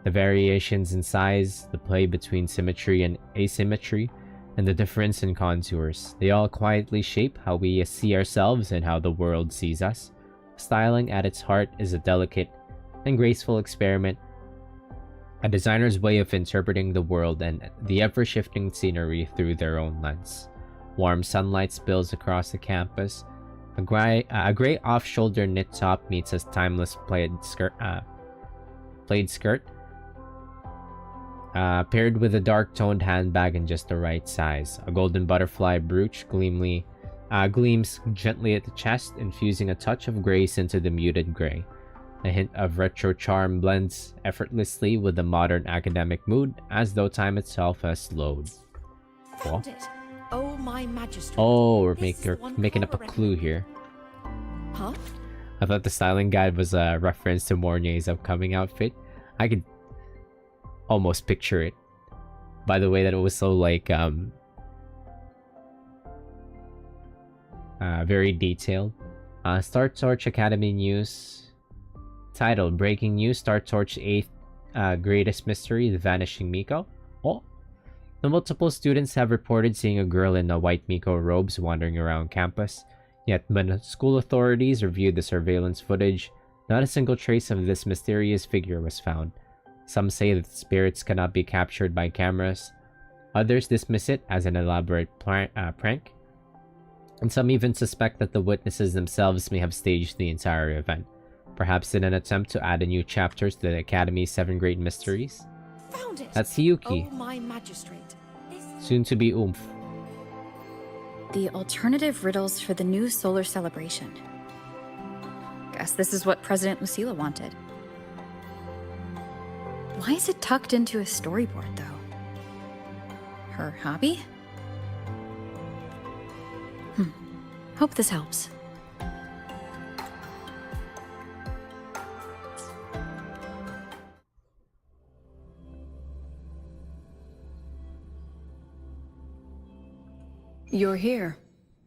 The variations in size, the play between symmetry and asymmetry, and the difference in contours. They all quietly shape how we see ourselves and how the world sees us. Styling at its heart is a delicate and graceful experiment, a designer's way of interpreting the world and the ever-shifting scenery through their own lens. Warm sunlight spills across the campus. A gray off-shoulder knit top meets a timeless plaid skirt, paired with a dark-toned handbag in just the right size. A golden butterfly brooch gleams gently at the chest, infusing a touch of grace into the muted gray. A hint of retro charm blends effortlessly with the modern academic mood, as though time itself has slowed. Found it. Oh, my magistrate. Oh, we're This is we're the one making up a Clara clue here. Huh? I thought the styling guide was a reference to Mornier's upcoming outfit. I could almost picture it. By the way that it was so like very detailed. Star Torch Academy news. Title: Breaking news. Star Torch 8th greatest mystery, the vanishing Miko. Oh. The multiple students have reported seeing a girl in a white Miko robes wandering around campus. Yet when school authorities reviewed the surveillance footage, not a single trace of this mysterious figure was found. Some say that the spirits cannot be captured by cameras. Others dismiss it as an elaborate prank. And some even suspect that the witnesses themselves may have staged the entire event, perhaps in an attempt to add a new chapter to the Academy's 7 Great Mysteries. Found it. That's Hiyuki, Oh, my magistrate. soon to be Oomph. The alternative riddles for the new solar celebration. Guess this is what President Lucilla wanted. Why is it tucked into a storyboard, though? Her hobby? Hope this helps. You're here.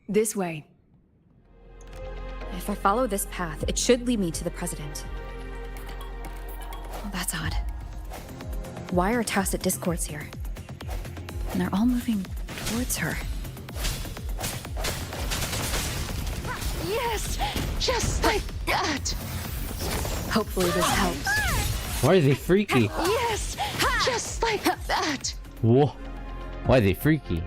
This way. If I follow this path, it should lead me to the president. Well, that's odd. Why are tacit discords here? And they're all moving towards her. Yes! Just like that! Hopefully this helps. Why are they freaky? Yes! Just like that! Whoa. Why are they freaky?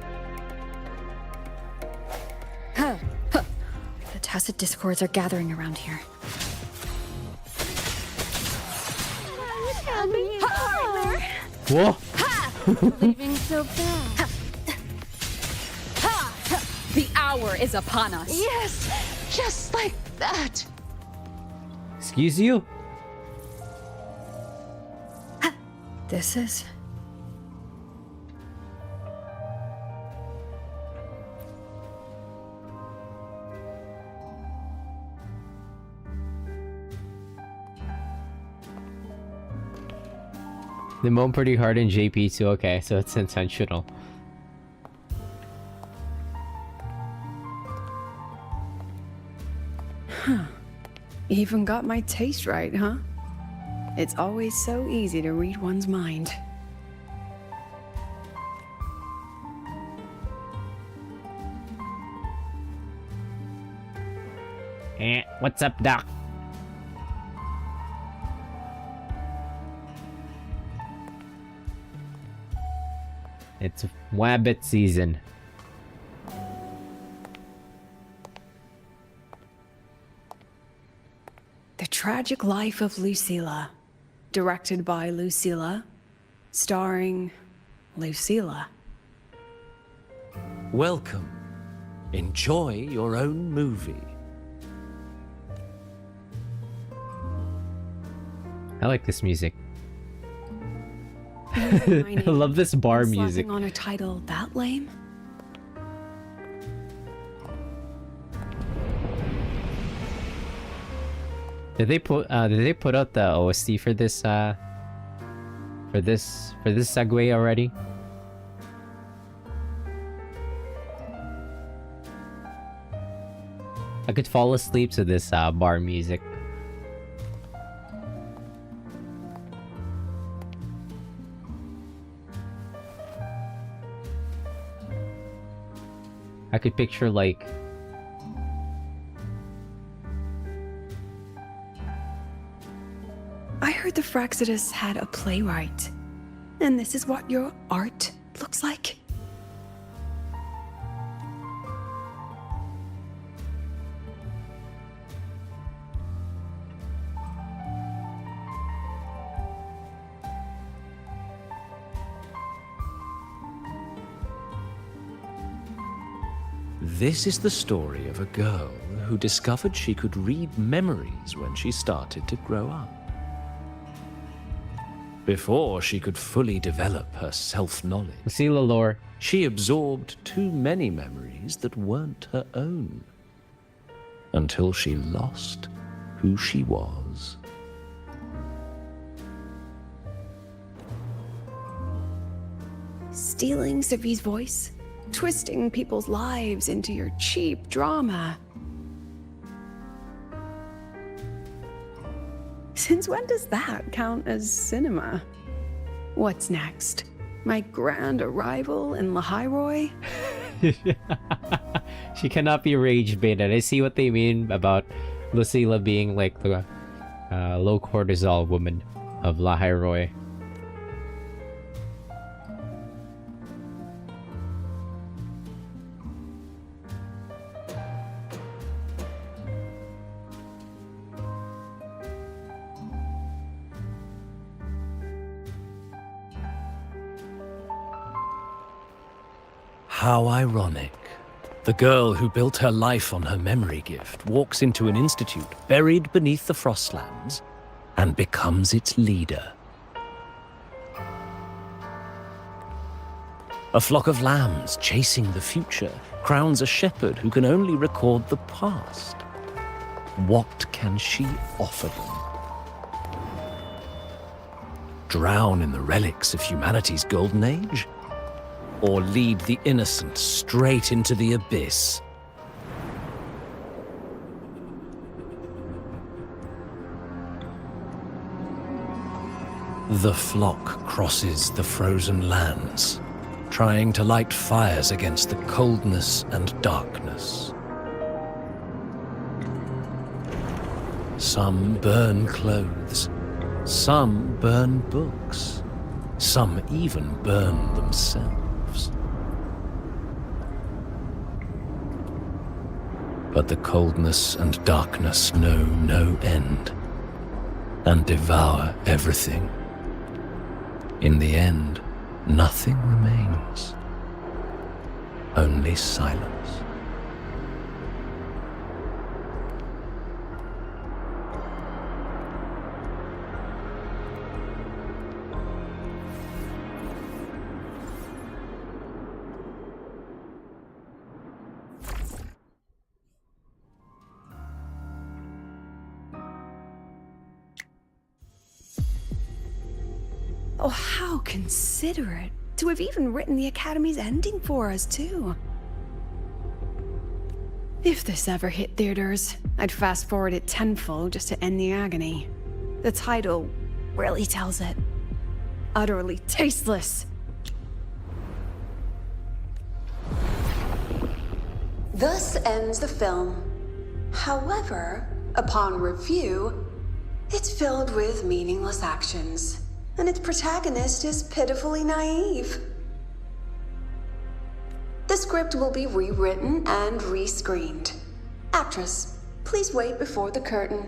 The tacit discords are gathering around here. Whoa. Leaving so bad. The hour is upon us. Yes! Just like that! Excuse you? This is... They moan pretty hard in JP too, okay, so it's intentional. Even got my taste right, huh? It's always so easy to read one's mind. What's up, Doc? It's Wabbit season. The Tragic Life of Lucilla. Directed by Lucilla. Starring Lucilla. Welcome. Enjoy your own movie. I like this music. My I name. love this bar Slapping music. on a title that lame? Did they put out the OST for this segue already? I could fall asleep to this bar music. I could picture like I heard the Fraxidus had a playwright. And this is what your art looks like? This is the story of a girl who discovered she could read memories when she started to grow up. Before she could fully develop her self-knowledge, Lucilla lore. she absorbed too many memories that weren't her own, until she lost who she was. Stealing Sophie's voice, twisting people's lives into your cheap drama. Since when does that count as cinema? What's next? My grand arrival in lahai? She cannot be rage baited. I see what they mean about Lucilla being like the low cortisol woman of lahai. How ironic. The girl who built her life on her memory gift walks into an institute buried beneath the Frostlands and becomes its leader. A flock of lambs chasing the future crowns a shepherd who can only record the past. What can she offer them? Drown in the relics of humanity's golden age? Or lead the innocent straight into the abyss? The flock crosses the frozen lands, trying to light fires against the coldness and darkness. Some burn clothes, some burn books, some even burn themselves. But the coldness and darkness know no end, and devour everything. In the end, nothing remains, only silence. Oh, how considerate to have even written the Academy's ending for us, too. If this ever hit theaters, I'd fast forward it tenfold just to end the agony. The title really tells it. Utterly tasteless. Thus ends the film. However, upon review, it's filled with meaningless actions. And its protagonist is pitifully naive. The script will be rewritten and rescreened. Actress, please wait before the curtain.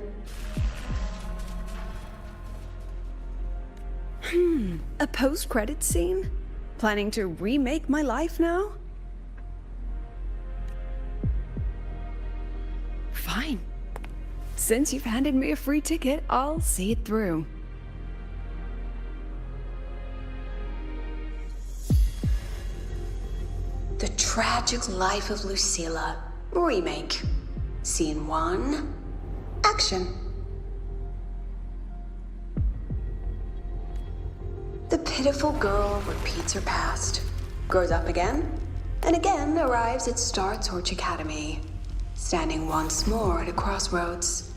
A post-credits scene? Planning to remake my life now? Fine. Since you've handed me a free ticket, I'll see it through. The Tragic Life of Lucilla, remake. Scene 1, action. The pitiful girl repeats her past, grows up again, and again arrives at Star Torch Academy, standing once more at a crossroads.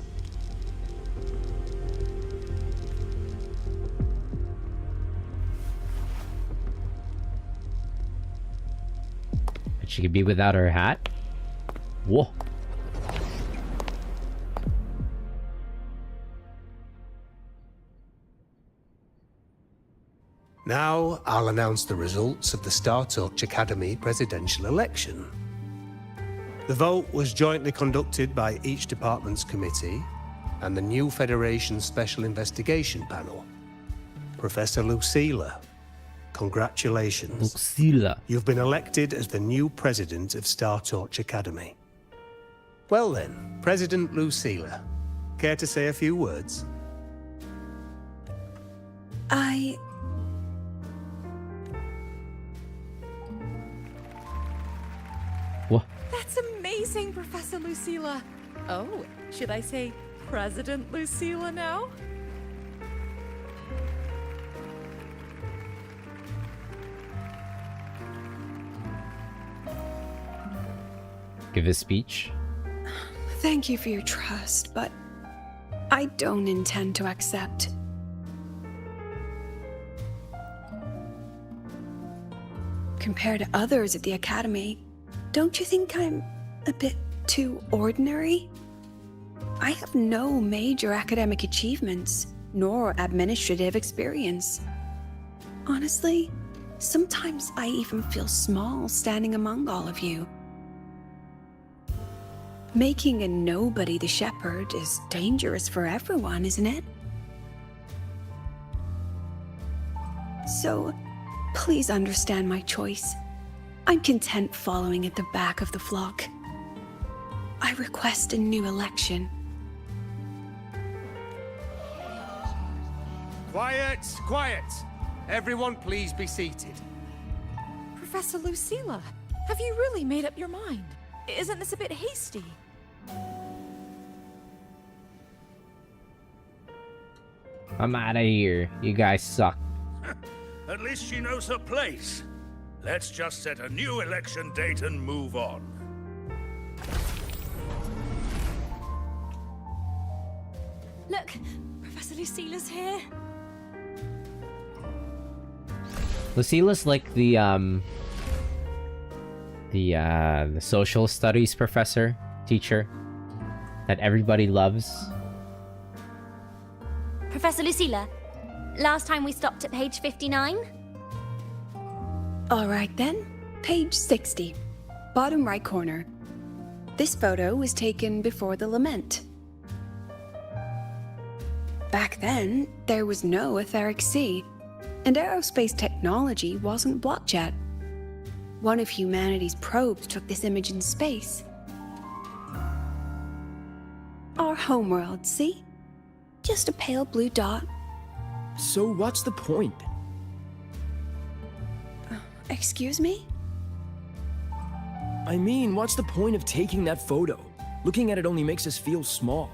She could be without her hat? Whoa. Now I'll announce the results of the Star Torch Academy presidential election. The vote was jointly conducted by each department's committee and the new Federation Special Investigation Panel. Professor Lucilla, Congratulations. Lucila. You've been elected as the new president of Star Torch Academy. Well then, President Lucila, care to say a few words? What? That's amazing, Professor Lucila. Oh, should I say President Lucila now? Give a speech. Thank you for your trust, but I don't intend to accept. Compared to others at the Academy, don't you think I'm a bit too ordinary? I have no major academic achievements, nor administrative experience. Honestly, sometimes I even feel small standing among all of you. Making a nobody the shepherd is dangerous for everyone, isn't it? So, please understand my choice. I'm content following at the back of the flock. I request a new election. Quiet, quiet. Everyone please be seated. Professor Lucila, have you really made up your mind? Isn't this a bit hasty? I'm out of here. You guys suck. At least she knows her place. Let's just set a new election date and move on. Look, Professor Lucila's here. Lucila's like the social studies professor, teacher that everybody loves. Professor Lucila, last time we stopped at page 59? All right then, page 60, bottom right corner. This photo was taken before the lament. Back then, there was no etheric sea, and aerospace technology wasn't blocked yet. One of humanity's probes took this image in space. Our homeworld, see? Just a pale blue dot. So what's the point? Excuse me? I mean, what's the point of taking that photo? Looking at it only makes us feel small.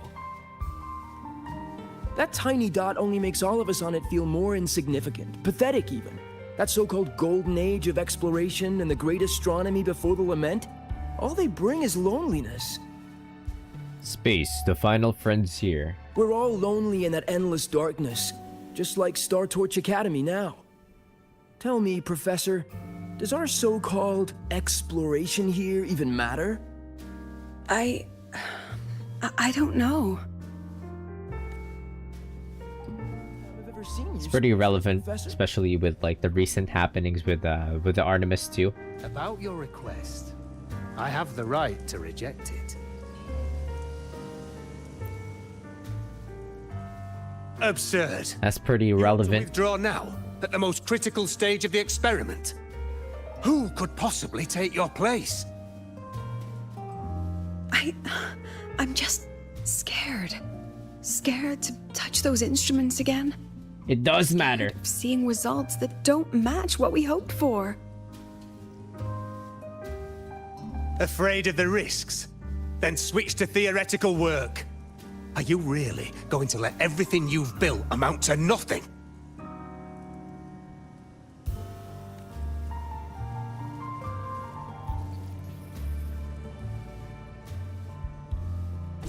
That tiny dot only makes all of us on it feel more insignificant, pathetic even. That so-called golden age of exploration and the great astronomy before the lament, all they bring is loneliness. Space, the final frontier. We're all lonely in that endless darkness, just like Star Torch Academy now. Tell me, Professor, does our so-called exploration here even matter? I don't know. It's pretty relevant, especially with like the recent happenings with the Artemis 2. About your request, I have the right to reject it. Absurd. That's pretty You want to relevant. withdraw now, at the most critical stage of the experiment. Who could possibly take your place? I'm just scared. Scared to touch those instruments again. It does matter. Seeing results that don't match what we hoped for. Afraid of the risks? Then switch to theoretical work. Are you really going to let everything you've built amount to nothing?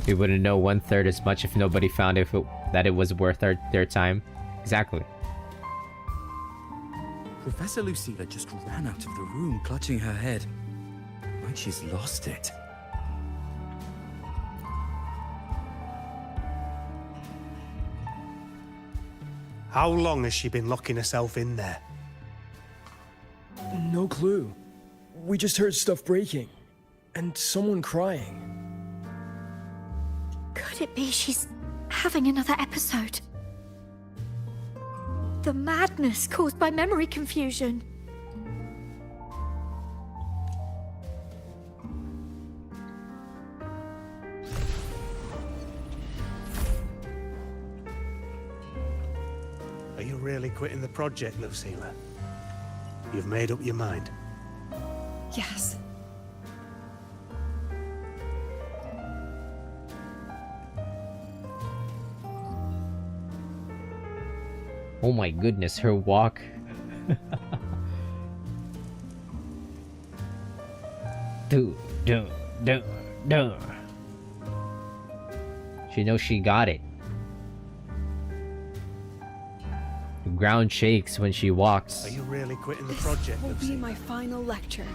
We wouldn't know 1/3 as much if nobody found that it was worth their time. Exactly. Professor Lucila just ran out of the room, clutching her head. Like she's lost it. How long has she been locking herself in there? No clue. We just heard stuff breaking. And someone crying. Could it be she's having another episode? The madness caused by memory confusion. Are you really quitting the project, Lucilla? You've made up your mind? Yes. Oh my goodness, her walk. do. She knows she got it. The ground shakes when she walks. Are you really quitting the This project, will be Lucilla? my final lecture.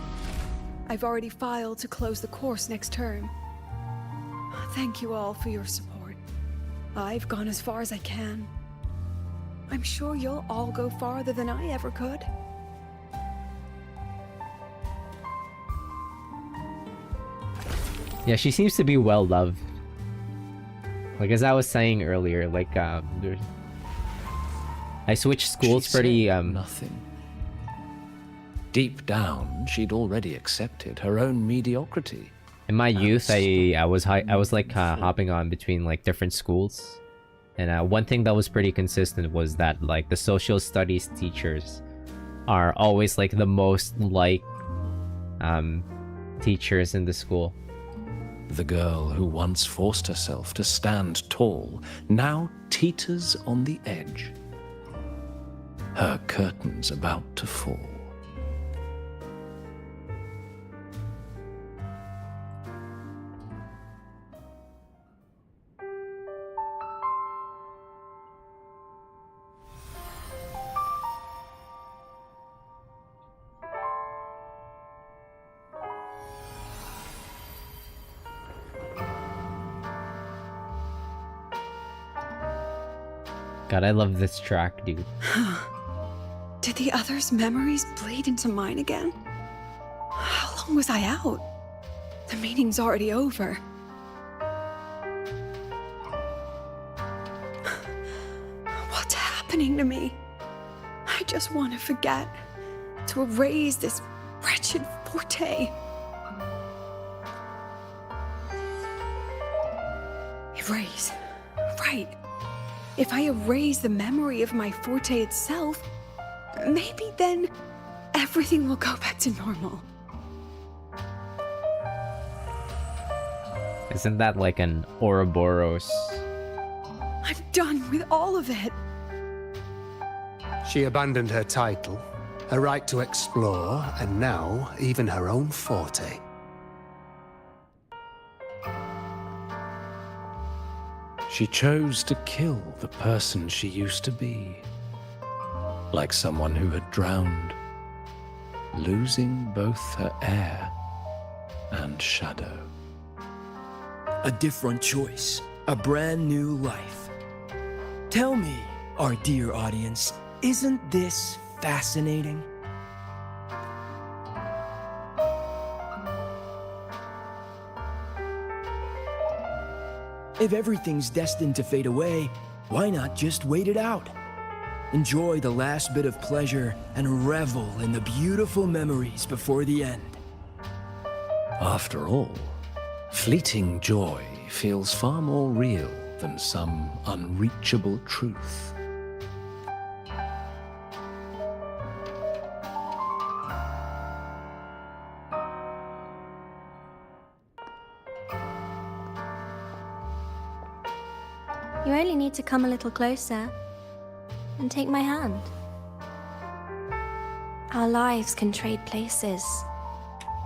I've already filed to close the course next term. Thank you all for your support. I've gone as far as I can. I'm sure you'll all go farther than I ever could. Yeah, she seems to be well loved. Like as I was saying earlier, like I switched schools She pretty said nothing. Deep down, she'd already accepted her own mediocrity. in my youth. I was like hopping on between like different schools. And one thing that was pretty consistent was that like the social studies teachers are always like the most liked teachers in the school. The girl who once forced herself to stand tall now teeters on the edge. Her curtain's about to fall. God, I love this track, dude. Did the others' memories bleed into mine again? How long was I out? The meeting's already over. What's happening to me? I just want to forget, to erase this wretched forte. Erase. Right. If I erase the memory of my forte itself, maybe then everything will go back to normal. Isn't that like an Ouroboros? I'm done with all of it. She abandoned her title, her right to explore, and now even her own forte. She chose to kill the person she used to be. Like someone who had drowned, losing both her air and shadow. A different choice, a brand new life. Tell me, our dear audience, isn't this fascinating? If everything's destined to fade away, why not just wait it out? Enjoy the last bit of pleasure and revel in the beautiful memories before the end. After all, fleeting joy feels far more real than some unreachable truth. You only need to come a little closer and take my hand. Our lives can trade places.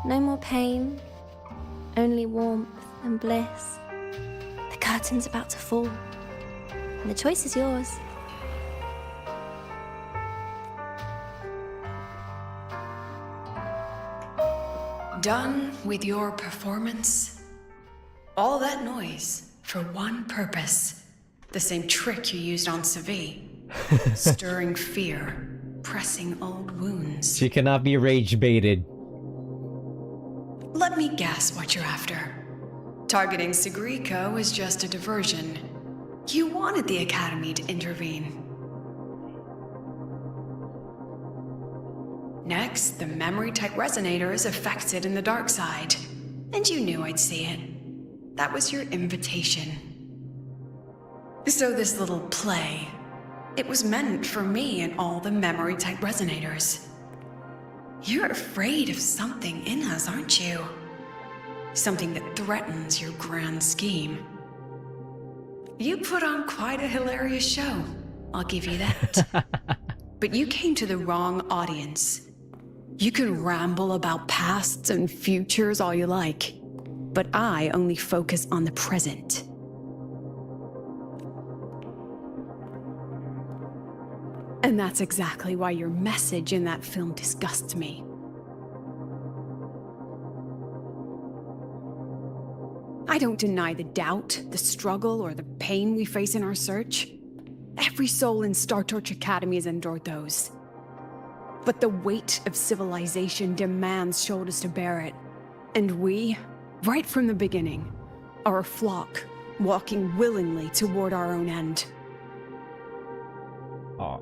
No more pain, only warmth and bliss. The curtain's about to fall, and the choice is yours. Done with your performance? All that noise for one purpose. The same trick you used on Segue. Stirring fear, pressing old wounds. She cannot be rage baited. Let me guess what you're after. Targeting Segue was just a diversion. You wanted the Academy to intervene. Next, the memory-type resonator is affected in the dark side. And you knew I'd see it. That was your invitation. So this little play, it was meant for me and all the memory-type resonators. You're afraid of something in us, aren't you? Something that threatens your grand scheme. You put on quite a hilarious show, I'll give you that. But you came to the wrong audience. You can ramble about pasts and futures all you like, but I only focus on the present. And that's exactly why your message in that film disgusts me. I don't deny the doubt, the struggle, or the pain we face in our search. Every soul in Star Torch Academy has endured those. But the weight of civilization demands shoulders to bear it. And we, right from the beginning, are a flock, walking willingly toward our own end. Aw.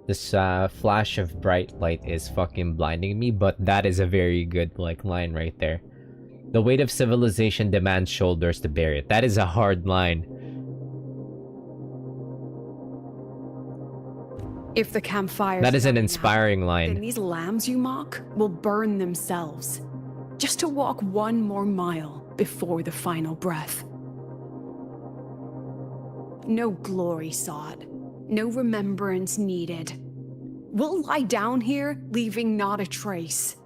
This flash of bright light is fucking blinding me, but that is a very good line right there. The weight of civilization demands shoulders to bear it. That is a hard line. If the campfire That is an inspiring line. then these lambs you mock will burn themselves, just to walk one more mile before the final breath. No glory sought, no remembrance needed. We'll lie down here, leaving not a trace.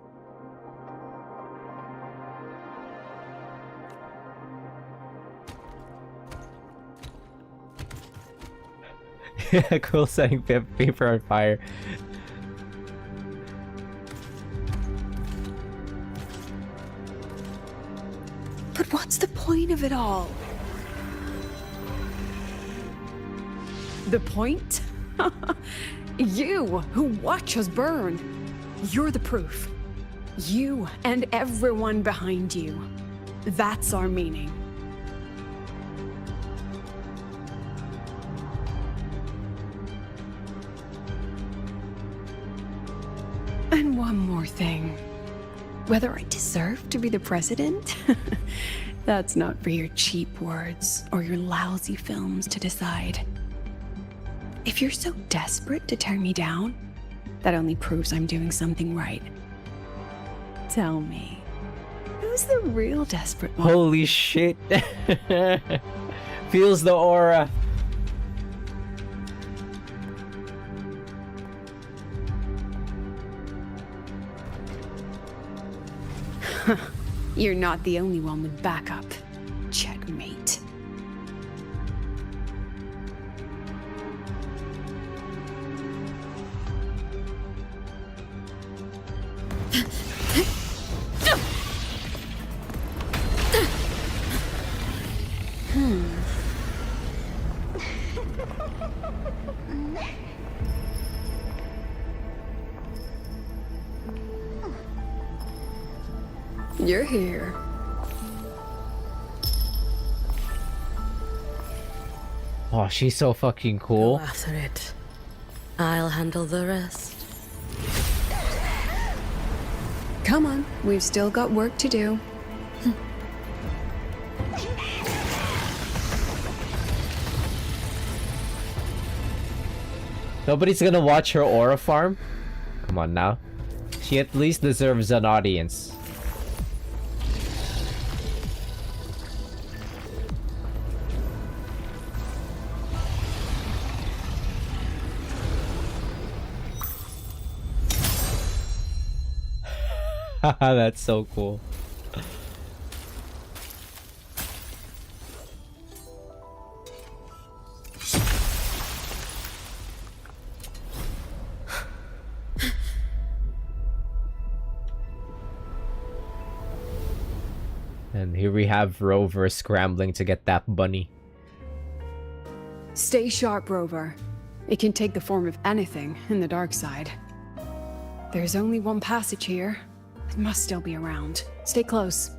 Cool setting paper on fire. But what's the point of it all? The point? You, who watch us burn. You're the proof. You and everyone behind you. That's our meaning. And one more thing. Whether I deserve to be the president? That's not for your cheap words or your lousy films to decide. If you're so desperate to tear me down, that only proves I'm doing something right. Tell me, who's the real desperate one? Holy shit. Feels the aura. You're not the only one with backup. Checkmate. You're here. Oh, she's so fucking cool. Go after it. I'll handle the rest. Come on, we've still got work to do. Nobody's gonna watch her aura farm? Come on now. She at least deserves an audience. That's so cool. And here we have Rover scrambling to get that bunny. Stay sharp, Rover. It can take the form of anything in the dark side. There's only one passage here. It must still be around. Stay close.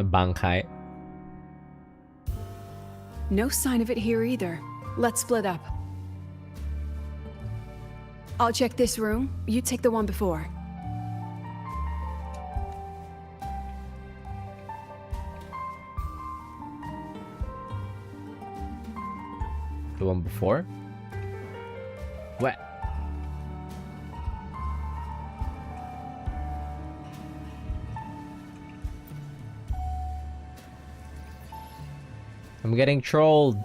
A bangkai. No sign of it here either. Let's split up. I'll check this room. You take the one before. The one before? What? I'm getting trolled.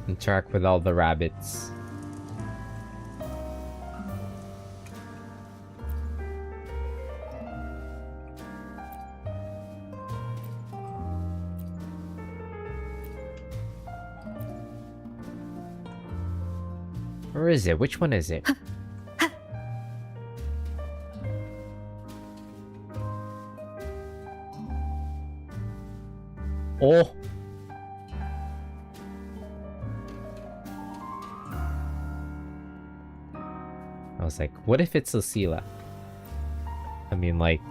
Interact with all the rabbits. Where is it? Which one is it? Oh! I was like, what if it's Lucila? I mean, like...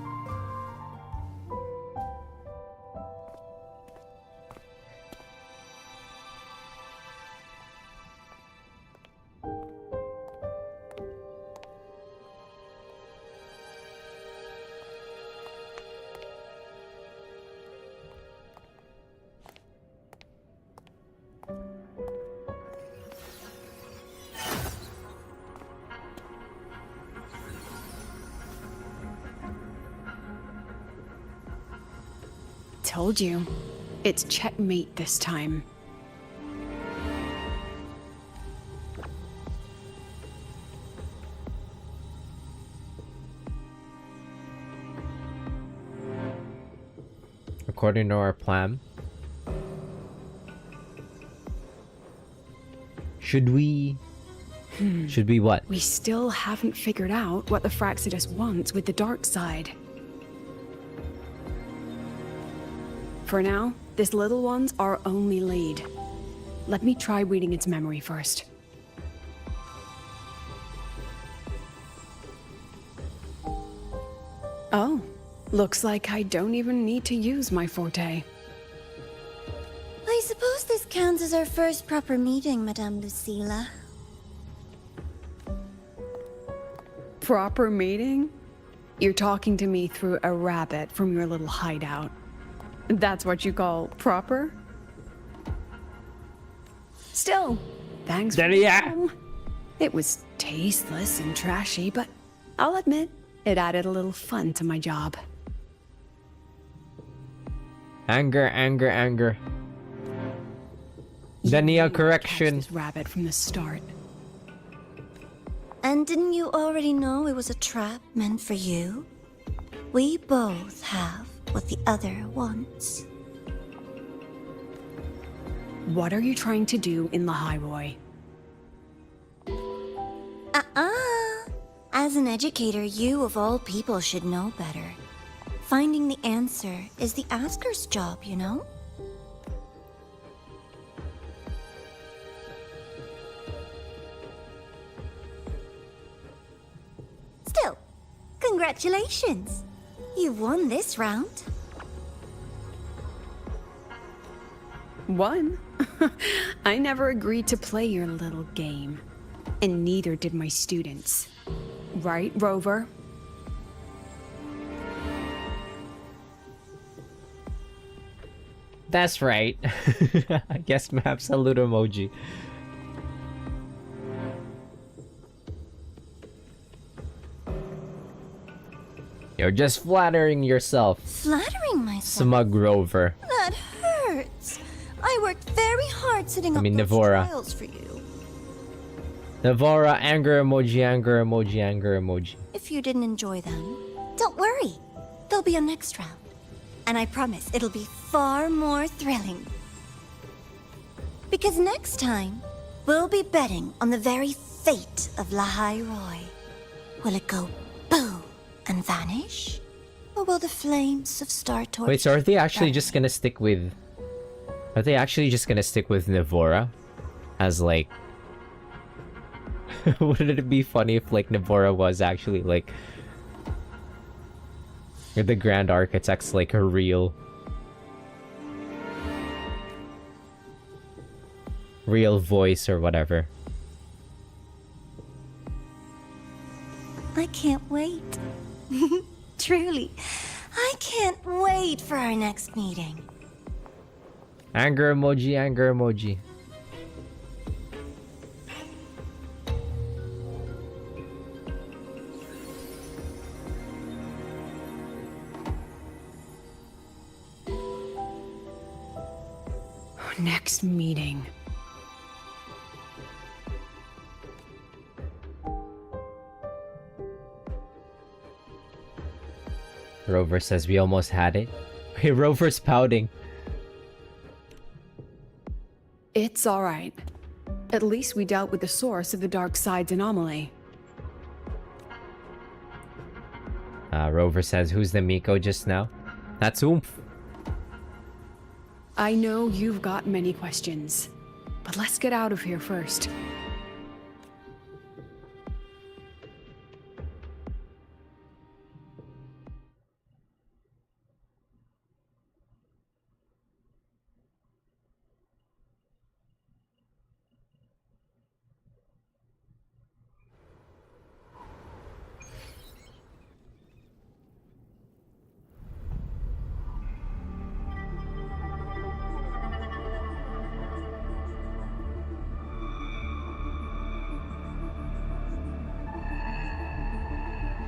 Told you. It's checkmate this time. According to our plan, should we what? We still haven't figured out what the Fraxidus wants with the dark side. For now, this little one's our only lead. Let me try reading its memory first. Oh, looks like I don't even need to use my forte. I suppose this counts as our first proper meeting, Madame Lucila. Proper meeting? You're talking to me through a rabbit from your little hideout. That's what you call proper? Still, thanks for the film. It was tasteless and trashy, but I'll admit, it added a little fun to my job. Anger, anger, anger. Dania correction. This rabbit from the start. And didn't you already know it was a trap meant for you? We both have what the other wants. What are you trying to do in Lahai, Roy? As an educator, you of all people should know better. Finding the answer is the asker's job, you know? Still, congratulations! You've won this round. Won? I never agreed to play your little game. And neither did my students. Right, Rover? That's right. I guess map salute emoji. You're just flattering yourself. Flattering myself? Smug Rover. That hurts. I worked very hard setting up those Navora. trials for you. Navora, anger emoji, anger emoji, anger emoji. If you didn't enjoy them, don't worry. There'll be a next round. And I promise it'll be far more thrilling. Because next time, we'll be betting on the very fate of Lahai Roy. Will it go boom and vanish? Or will the flames of Star Torch... Wait, so are they actually just gonna stick with... Are they actually just gonna stick with Navora? As like... Wouldn't it be funny if like Navora was actually like... the Grand Architect's like a real voice or whatever. I can't wait. Truly, I can't wait for our next meeting. Anger emoji, anger emoji. Next meeting. Rover says we almost had it. Hey, Rover's pouting. It's alright. At least we dealt with the source of the dark side's anomaly. Rover says, who's the Miko just now? That's Oomph. I know you've got many questions, but let's get out of here first.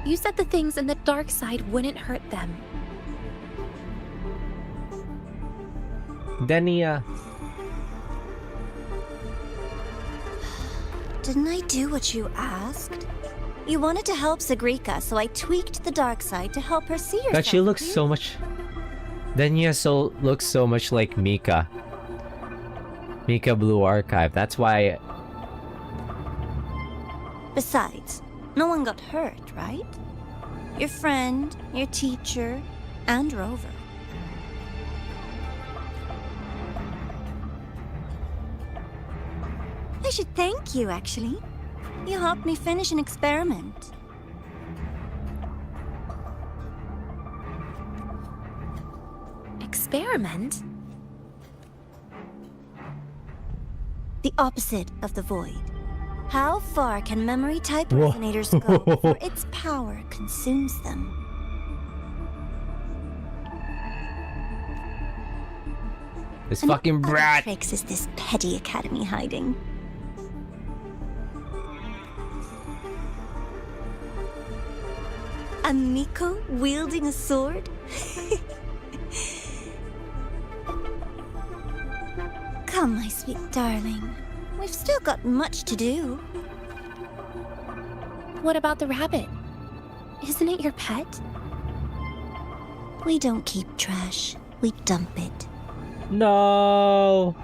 You said the things in the dark side wouldn't hurt them. Denia. Didn't I do what you asked? You wanted to help Segrika, so I tweaked the dark side to help her see herself. God, she looks so much... Denia looks so much like Mika. Mika Blue Archive. That's why... Besides, no one got hurt, right? Your friend, your teacher, and Rover. I should thank you, actually. You helped me finish an experiment. Experiment? The opposite of the void. How far can memory-type resonators go before its power consumes them? This fucking brat! What tricks is this petty academy hiding? A Miko wielding a sword? Come, my sweet darling. We've still got much to do. What about the rabbit? Isn't it your pet? We don't keep trash. We dump it. No.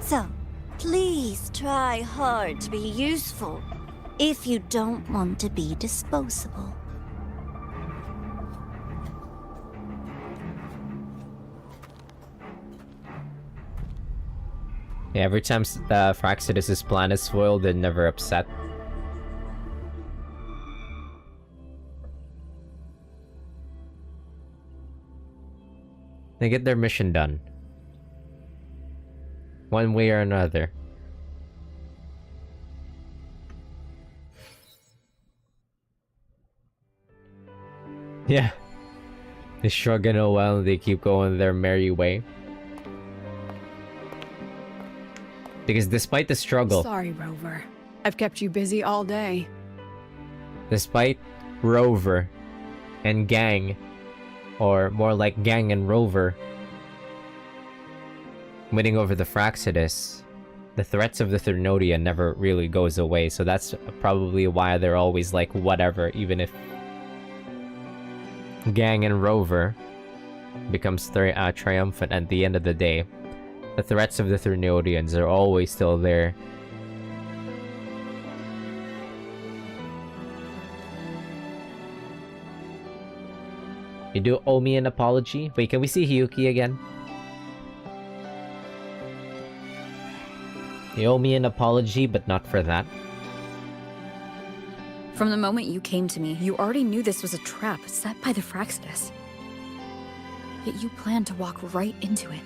So, please try hard to be useful if you don't want to be disposable. Yeah, every time Fraxidus' plan is foiled, they're never upset. They get their mission done. One way or another. Yeah. They shrug in a while and they keep going their merry way. Because despite the struggle... Sorry, Rover. I've kept you busy all day. Despite Rover and Gang, or more like Gang and Rover, winning over the Fraxidus, the threats of the Thernodia never really goes away, so that's probably why they're always like, whatever, even if Gang and Rover becomes triumphant at the end of the day, the threats of the Thruniodians are always still there. You do owe me an apology? Wait, can we see Hiyuki again? You owe me an apology, but not for that. From the moment you came to me, you already knew this was a trap set by the Fraxidus. Yet you planned to walk right into it.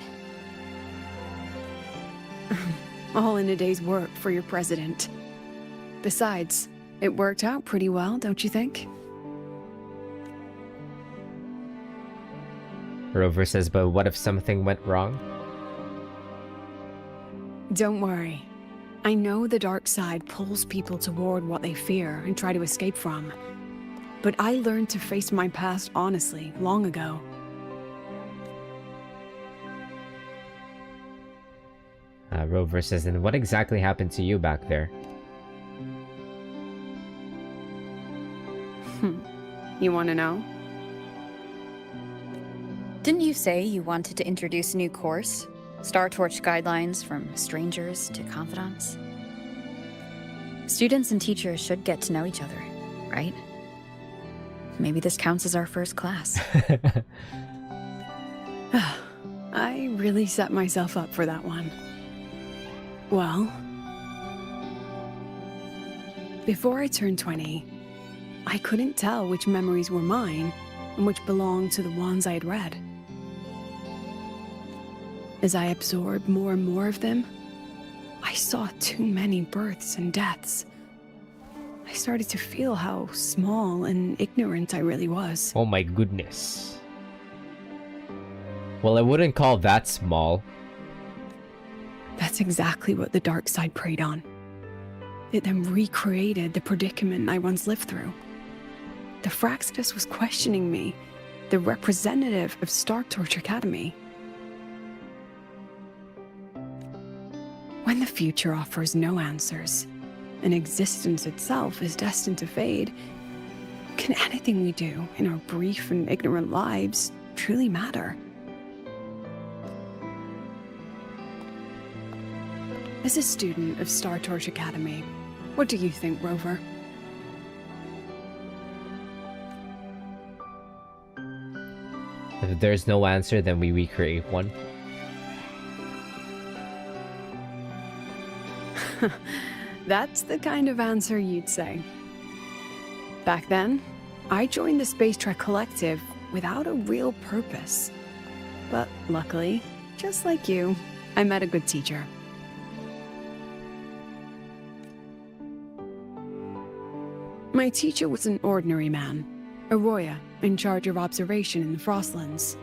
All in a day's work for your president. Besides, it worked out pretty well, don't you think? Rover says, but what if something went wrong? Don't worry. I know the dark side pulls people toward what they fear and try to escape from. But I learned to face my past honestly long ago. Rover says, and what exactly happened to you back there? You want to know? Didn't you say you wanted to introduce a new course? Star Torch guidelines from strangers to confidants? Students and teachers should get to know each other, right? Maybe this counts as our first class. I really set myself up for that one. Well, before I turned 20, I couldn't tell which memories were mine and which belonged to the ones I had read. As I absorbed more and more of them, I saw too many births and deaths. I started to feel how small and ignorant I really was. Oh my goodness. Well, I wouldn't call that small. That's exactly what the dark side preyed on. It then recreated the predicament I once lived through. The Fraxidus was questioning me, the representative of Star Torch Academy. When the future offers no answers, and existence itself is destined to fade, can anything we do in our brief and ignorant lives truly matter? As a student of Star Torch Academy, what do you think, Rover? If there's no answer, then we recreate one. That's the kind of answer you'd say. Back then, I joined the Space Trek Collective without a real purpose. But luckily, just like you, I met a good teacher. My teacher was an ordinary man, Arroya, in charge of observation in the Frostlands.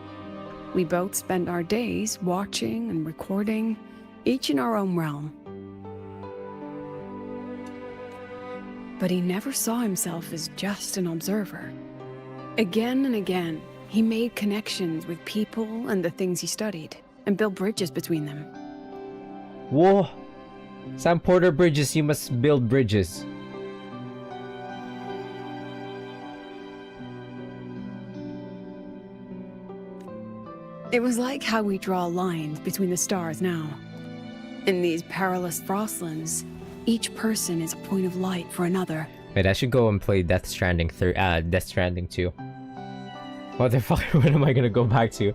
We both spent our days watching and recording, each in our own realm. But he never saw himself as just an observer. Again and again, he made connections with people and the things he studied, and built bridges between them. Whoa! Sam Porter bridges, you must build bridges. It was like how we draw lines between the stars now. In these perilous Frostlands, each person is a point of light for another. Wait, I should go and play Death Stranding 2. Motherfucker, what am I gonna go back to?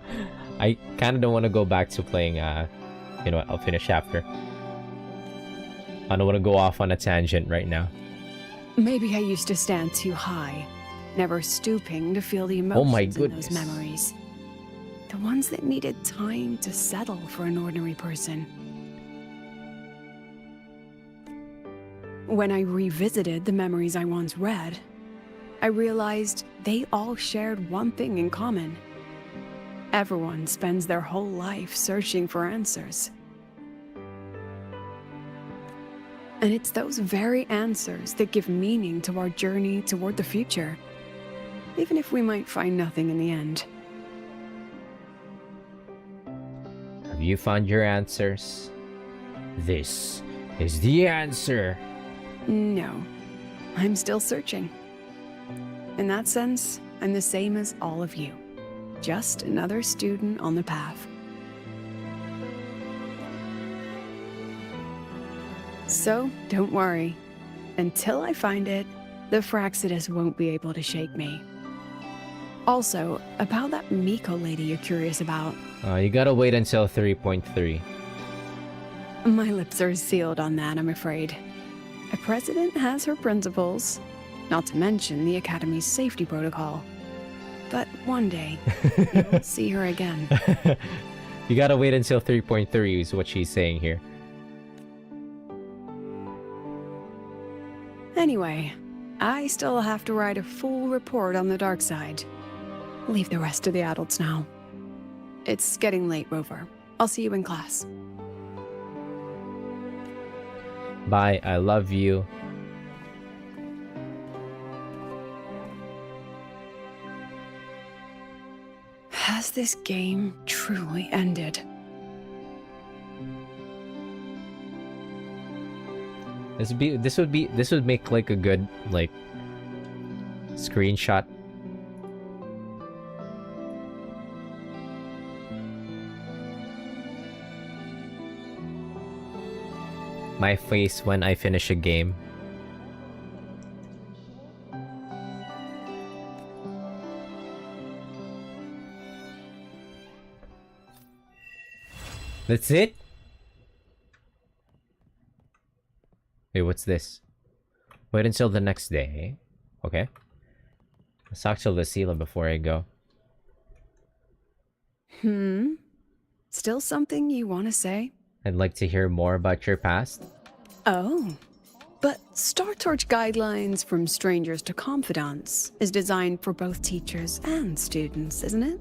I kinda don't want to go back to playing, you know what, I'll finish after. I don't want to go off on a tangent right now. Maybe I used to stand too high, never stooping to feel the emotions Oh my in goodness. those memories. The ones that needed time to settle for an ordinary person. When I revisited the memories I once read, I realized they all shared one thing in common. Everyone spends their whole life searching for answers. And it's those very answers that give meaning to our journey toward the future, even if we might find nothing in the end. Have you found your answers? This is the answer. No, I'm still searching. In that sense, I'm the same as all of you. Just another student on the path. So, don't worry. Until I find it, the Fraxidus won't be able to shake me. Also, about that Miko lady you're curious about. You gotta wait until 3.3. My lips are sealed on that, I'm afraid. A president has her principles, not to mention the Academy's safety protocol. But one day, you'll see her again. You gotta wait until 3.3 is what she's saying here. Anyway, I still have to write a full report on the dark side. Leave the rest to the adults now. It's getting late, Rover. I'll see you in class. Bye, I love you. Has this game truly ended? This would make like a good like screenshot. My face when I finish a game. That's it? Wait, what's this? Wait until the next day. Okay. Let's talk to Lucila before I go. Still something you want to say? I'd like to hear more about your past. Oh. But Star Torch Guidelines from Strangers to Confidants is designed for both teachers and students, isn't it?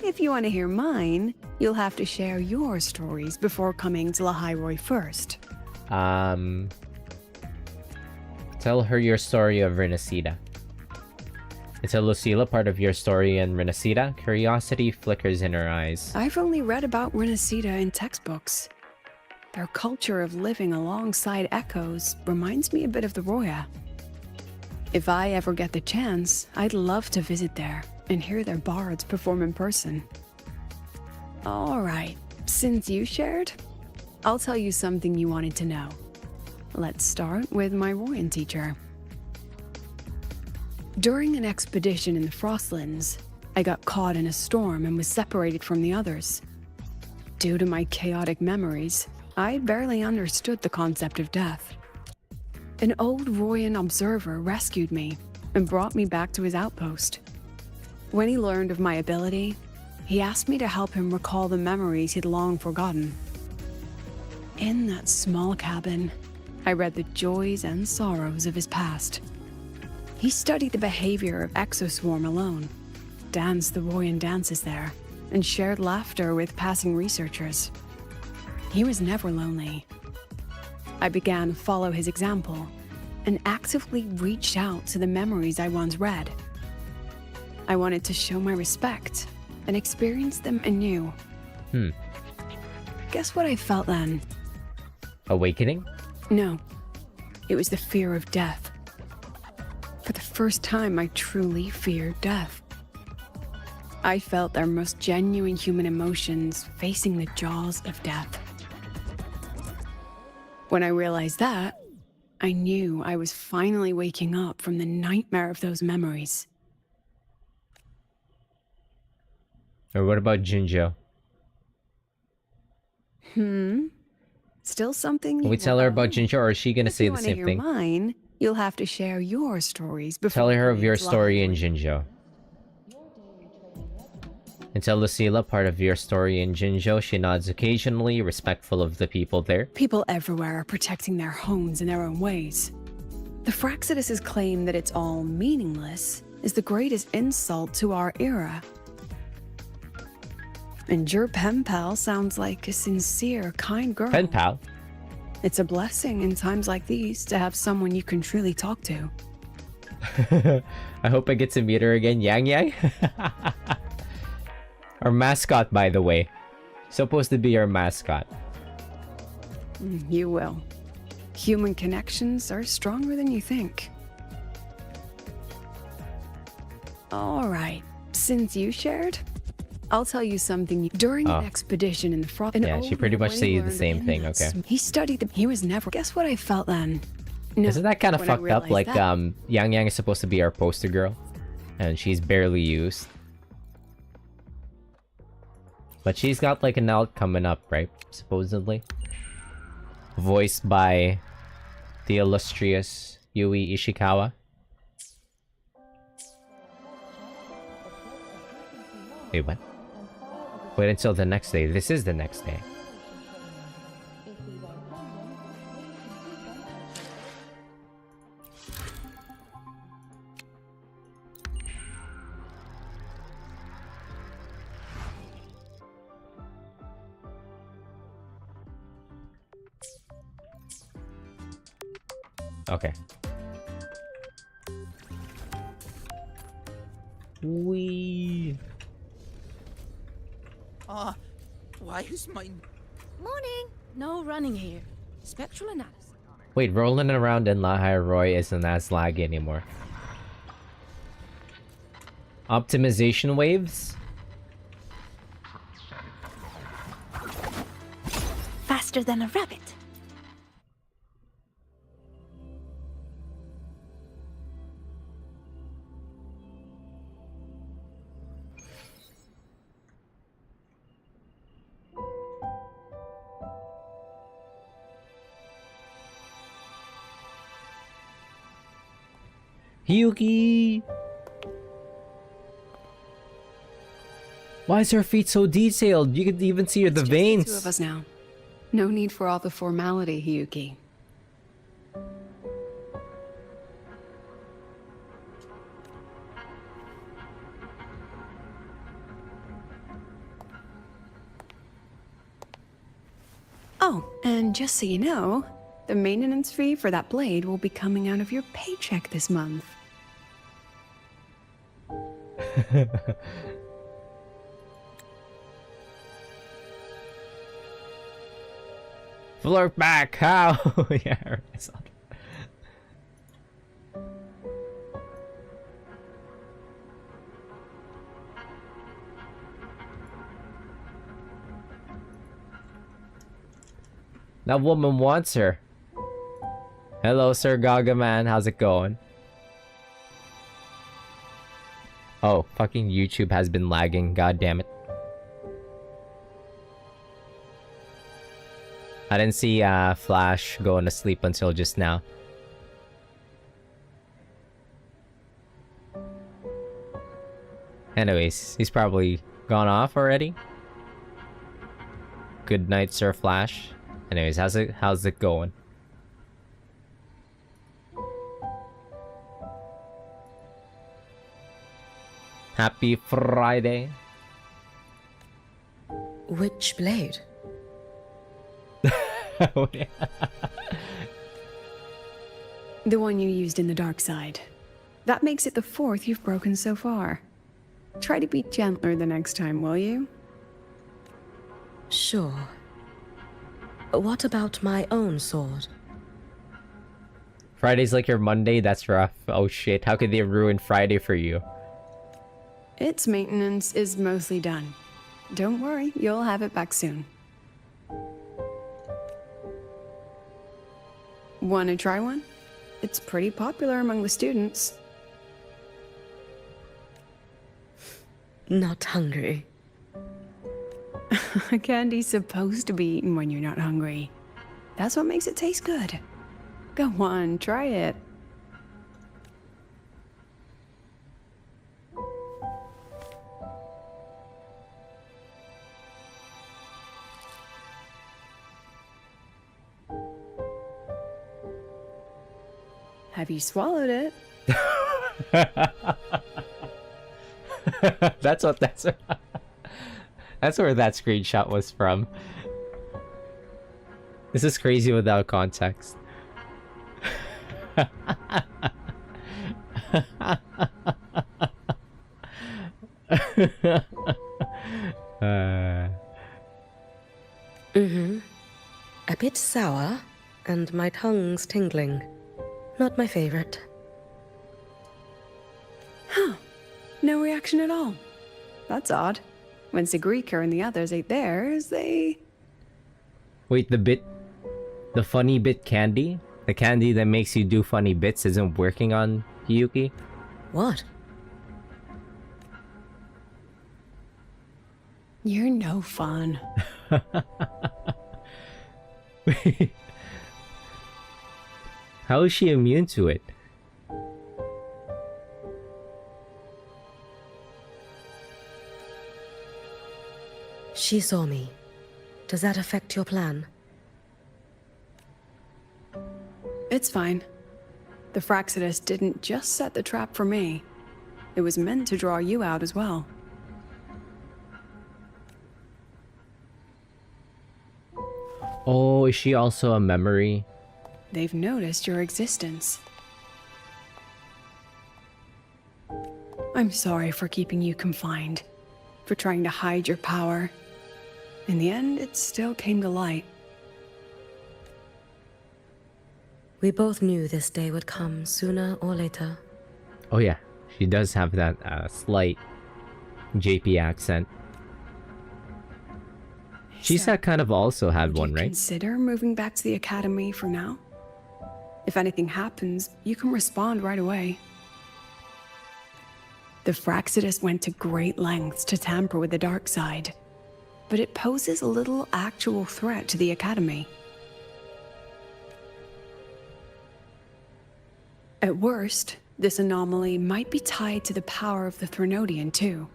If you want to hear mine, you'll have to share your stories before coming to Lahai first. Tell her your story of Renacida. Tell Lucila part of your story in Renacida. Curiosity flickers in her eyes. I've only read about Renacida in textbooks. Their culture of living alongside echoes reminds me a bit of the Roya. If I ever get the chance, I'd love to visit there and hear their bards perform in person. Alright, since you shared, I'll tell you something you wanted to know. Let's start with my Royan teacher. During an expedition in the Frostlands, I got caught in a storm and was separated from the others. Due to my chaotic memories, I barely understood the concept of death. An old Royan observer rescued me and brought me back to his outpost. When he learned of my ability, he asked me to help him recall the memories he'd long forgotten. In that small cabin, I read the joys and sorrows of his past. He studied the behavior of Exoswarm alone, danced the Royan dances there, and shared laughter with passing researchers. He was never lonely. I began to follow his example and actively reached out to the memories I once read. I wanted to show my respect and experience them anew. Guess what I felt then? Awakening? No. It was the fear of death. For the first time, I truly feared death. I felt their most genuine human emotions facing the jaws of death. When I realized that, I knew I was finally waking up from the nightmare of those memories. Or what about Jinjo? Still something Can you we tell her want? about Jinjo, or is she gonna If say you the wanna same hear thing? Mine, you'll have to share your stories before Tell her of coming your to story in Lahai. Jinjo. And tell Lucila part of your story in Jinjo. She nods occasionally, respectful of the people there. People everywhere are protecting their homes in their own ways. The Fraxidus' claim that it's all meaningless is the greatest insult to our era. And your pen pal sounds like a sincere, kind girl. Pen pal? It's a blessing in times like these to have someone you can truly talk to. I hope I get to meet her again. Yang Yang? Our mascot, by the way. Supposed to be our mascot. You will. Human connections are stronger than you think. All right. Since you shared, I'll tell you something. During an expedition in the frost... Yeah, she pretty much said the same thing, okay. He studied He was never... Guess what I felt then? No, Isn't that kind of when I fucked up? realized Like, that- Yang Yang is supposed to be our poster girl, and she's barely used. But she's got like an alt coming up, right? Supposedly. Voiced by the illustrious Yui Ishikawa. Wait, what? Wait until the next day. This is the next day. Okay. Wee. Why is my... Morning. No running here. Spectral analysis. Wait, rolling around in Lahai Roy isn't as laggy anymore. Optimization waves? Faster than a rabbit. Yuki! Why is her feet so detailed? You could even see the veins. Two of us now. No need for all the formality, Hyuki. Oh, and just so you know, the maintenance fee for that blade will be coming out of your paycheck this month. Flirt back, how? Yeah, I saw that. That woman wants her. Hello, Sir Gaga Man. How's it going? Oh, fucking YouTube has been lagging. God damn it. I didn't see Flash going to sleep until just now. Anyways, he's probably gone off already. Good night, Sir Flash. Anyways, how's it going? Happy Friday. Which blade? The one you used in the dark side. That makes it the fourth you've broken so far. Try to be gentler the next time, will you? Sure. What about my own sword? Friday's like your Monday? That's rough. Oh shit, how could they ruin Friday for you? Its maintenance is mostly done. Don't worry, you'll have it back soon. Want to try one? It's pretty popular among the students. Not hungry. Candy's supposed to be eaten when you're not hungry. That's what makes it taste good. Go on, try it. Have you swallowed it? That's where that screenshot was from. This is crazy without context. A bit sour, and my tongue's tingling. Not my favorite. Huh. No reaction at all. That's odd. When Segue and the others ate theirs, they... Wait, the funny bit candy? The candy that makes you do funny bits isn't working on Hiyuki? What? You're no fun. How is she immune to it? She saw me. Does that affect your plan? It's fine. The Fraxidus didn't just set the trap for me. It was meant to draw you out as well. Oh, is she also a memory? They've noticed your existence. I'm sorry for keeping you confined, for trying to hide your power. In the end, it still came to light. We both knew this day would come sooner or later. Oh yeah, she does have that slight JP accent. Shisa kind of also had one, right? Consider moving back to the academy for now. If anything happens, you can respond right away. The Fraxidus went to great lengths to tamper with the dark side, but it poses a little actual threat to the academy. At worst, this anomaly might be tied to the power of the Threnodian too.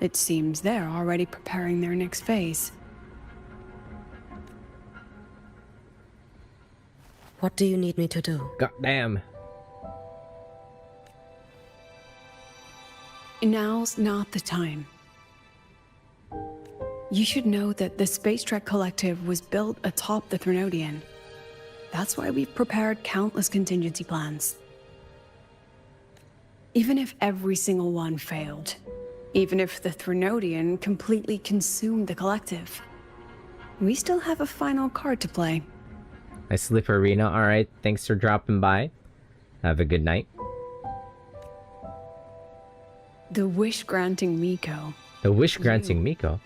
It seems they're already preparing their next phase. What do you need me to do? God damn. Now's not the time. You should know that the Space Trek Collective was built atop the Threnodian. That's why we've prepared countless contingency plans. Even if every single one failed, even if the Threnodian completely consumed the Collective, we still have a final card to play. I slip arena. Alright, thanks for dropping by. Have a good night. The wish-granting Miko. The wish-granting Miko?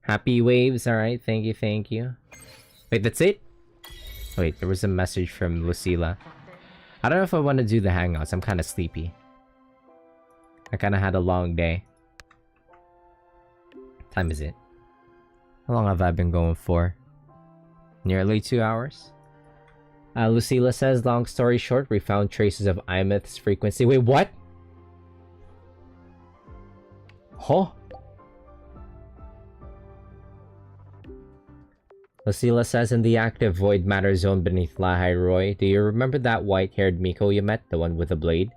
Happy waves, alright, thank you, thank you. Wait, that's it? Wait, there was a message from Lucila. I don't know if I want to do the hangouts, I'm kind of sleepy. I kind of had a long day. What time is it? How long have I been going for? Nearly 2 hours? Lucila says, long story short, we found traces of Imeth's frequency. Wait, what? Huh? Lucila says, in the active void matter zone beneath Lahai Roy, do you remember that white-haired Miko you met, the one with the blade?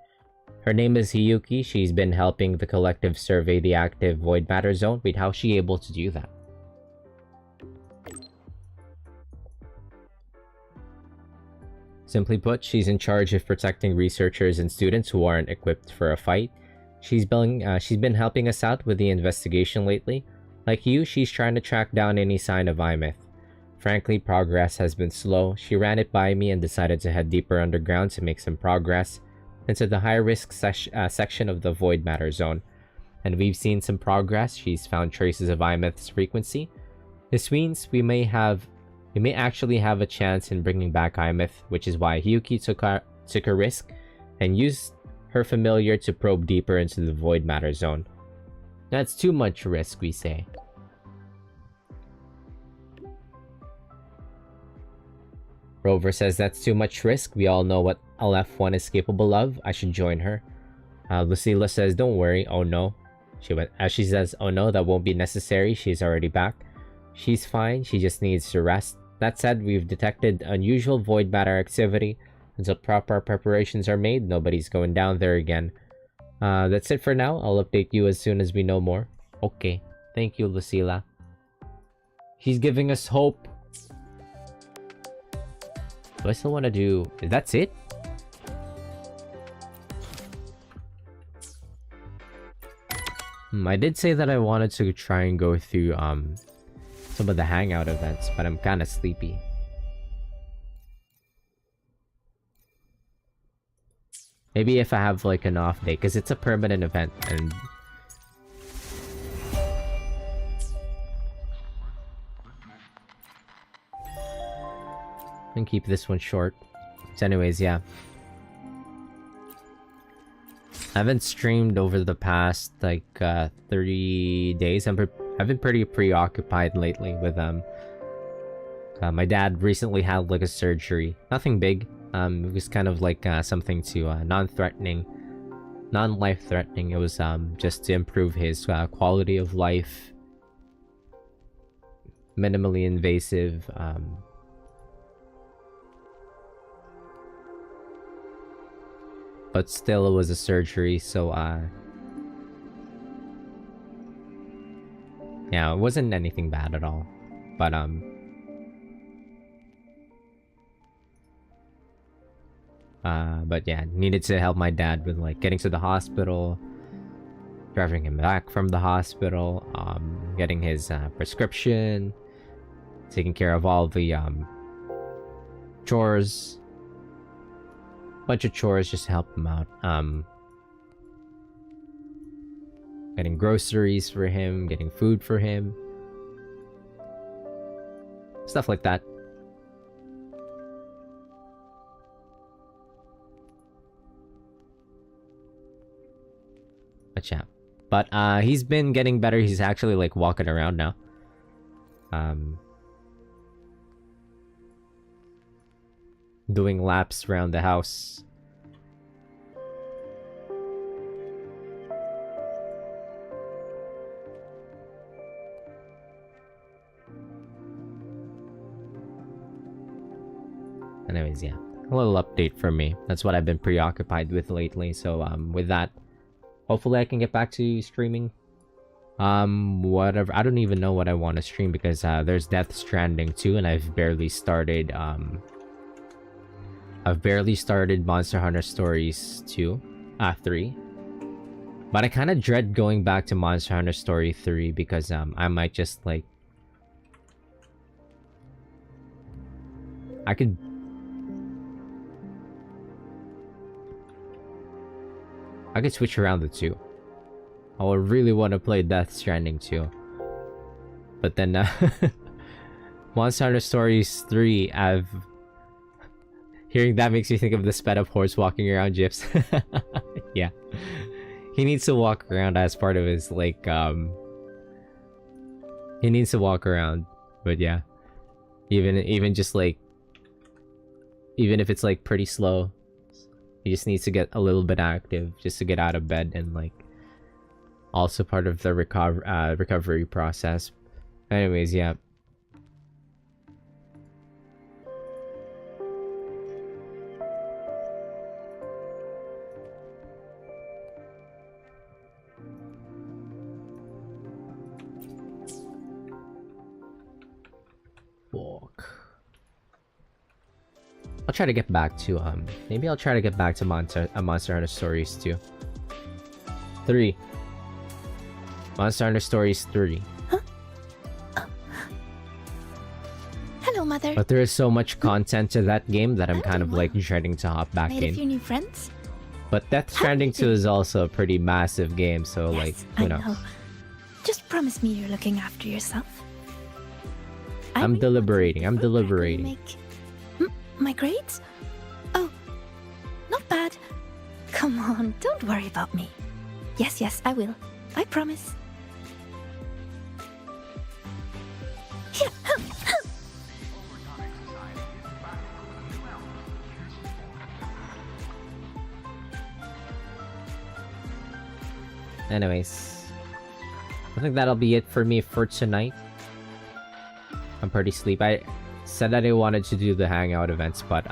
Her name is Hiyuki. She's been helping the collective survey the active void matter zone. Wait, how's she able to do that? Simply put, she's in charge of protecting researchers and students who aren't equipped for a fight. She's been helping us out with the investigation lately. Like you, she's trying to track down any sign of Imeth. Frankly, progress has been slow. She ran it by me and decided to head deeper underground to make some progress into the high-risk section of the void matter zone. And we've seen some progress. She's found traces of Imeth's frequency. This means we may actually have a chance in bringing back Imeth, which is why Hiyuki took a risk and used her familiar to probe deeper into the void matter zone. That's too much risk, we say. Rover says that's too much risk. We all know what LF1 is capable of. I should join her. Lucila says, don't worry. Oh no. She says, oh no, that won't be necessary. She's already back. She's fine. She just needs to rest. That said, we've detected unusual void matter activity. Until proper preparations are made, nobody's going down there again. That's it for now. I'll update you as soon as we know more. Okay. Thank you, Lucila. She's giving us hope. Do I still want to do... That's it? I did say that I wanted to try and go through some of the hangout events, but I'm kind of sleepy. Maybe if I have like an off day, because it's a permanent event, and and keep this one short. So anyways, yeah. I haven't streamed over the past like 30 days. I've been pretty preoccupied lately with my dad recently had like a surgery. Nothing big. It was kind of like something to non-threatening, non-life-threatening. It was just to improve his quality of life. Minimally invasive. But still, it was a surgery, so yeah, it wasn't anything bad at all. But yeah, needed to help my dad with like getting to the hospital, driving him back from the hospital, getting his prescription, taking care of all the chores. Bunch of chores just to help him out. Getting groceries for him, getting food for him, stuff like that. But yeah, but he's been getting better. He's actually like walking around now. Doing laps around the house. Anyways, yeah, a little update from me. That's what I've been preoccupied with lately. So with that, hopefully I can get back to streaming. Whatever. I don't even know what I want to stream because there's Death Stranding 2 and I've barely started Monster Hunter Stories 3. But I kind of dread going back to Monster Hunter Story 3 because I might just like I could switch around the two. I would really want to play Death Stranding 2. But then Monster Hunter Stories 3, hearing that makes me think of the sped up horse walking around gyps. Yeah. He needs to walk around as part of his like he needs to walk around. But yeah. Even just like even if it's like pretty slow, he just needs to get a little bit active just to get out of bed and like also part of the recovery process. Anyways, yeah. I'll try to get back to maybe I'll try to get back to Monster Hunter Stories 2. 3. Monster Hunter Stories 3. Huh? Oh. Hello, Mother. But there is so much content to that game that I'm kind of like dreading to hop back Made a few in. new friends. But Death Stranding 2 is also a pretty massive game, so Yes, like who I knows? know. Just promise me you're looking after yourself. I'm deliberating. I'm deliberating. My grades? Oh, not bad. Come on, don't worry about me. Yes, I will. I promise. Here. Anyways, I think that'll be it for me for tonight. I'm pretty sleepy. I said that I wanted to do the hangout events, but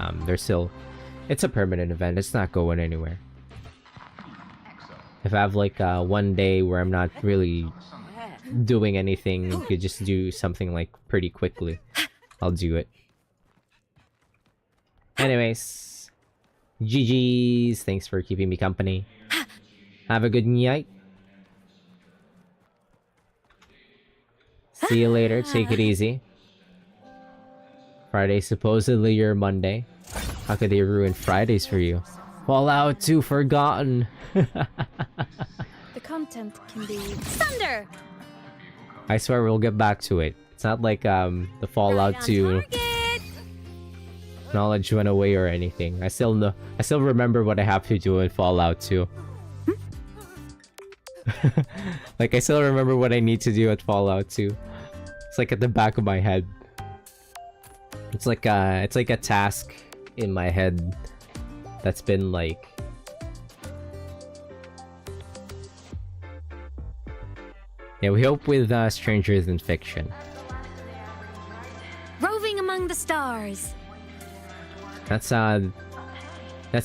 it's a permanent event. It's not going anywhere. If I have like one day where I'm not really doing anything, you could just do something like pretty quickly, I'll do it. Anyways, GG's. Thanks for keeping me company. Have a good night. See you later. Take it easy. Friday supposedly your Monday. How could they ruin Fridays for you? Fallout 2 Forgotten. The content can be thunder. I swear we'll get back to it. It's not like the Fallout 2 knowledge went away or anything. I still remember what I have to do in Fallout 2. Like I still remember what I need to do at Fallout 2. It's like at the back of my head. It's like a task in my head that's been like yeah, we hope with Strangers in Fiction. Roving among the stars. That's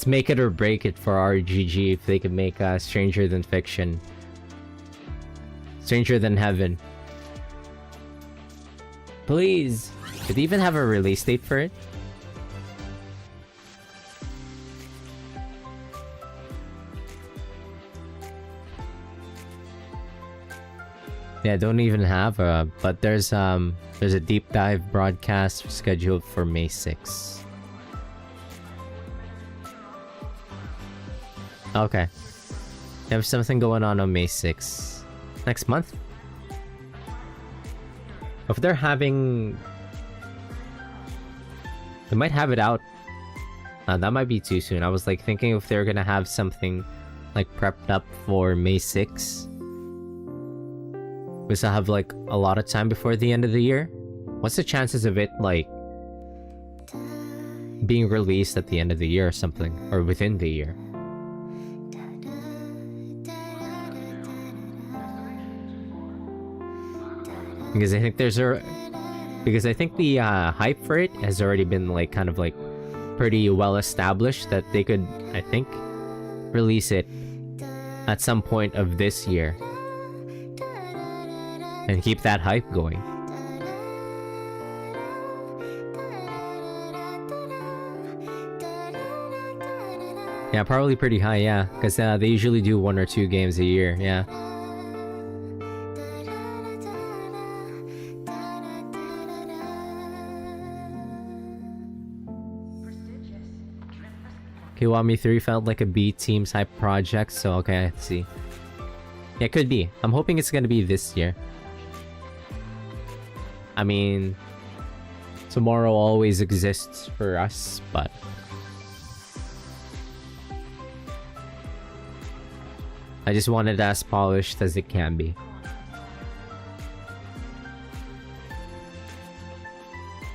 make it or break it for RGG if they could make Stranger Than Fiction. Stranger Than Heaven. Please. Did they even have a release date for it? Yeah, don't even have a, but there's a deep dive broadcast scheduled for May 6th. Okay. There's something going on May 6th. Next month? If they're having... They might have it out. That might be too soon. I was like thinking if they're gonna have something like prepped up for May 6th. We still have like a lot of time before the end of the year. What's the chances of it like being released at the end of the year or something? Or within the year? Because I think I think the hype for it has already been like kind of like pretty well established that they could, I think, release it at some point of this year and keep that hype going. Yeah, probably pretty high, yeah, because they usually do 1 or 2 games a year, yeah. Kiwami 3 felt like a B-team type project, so okay, I see. Yeah, it could be. I'm hoping it's gonna be this year. I mean, tomorrow always exists for us, but... I just want it as polished as it can be.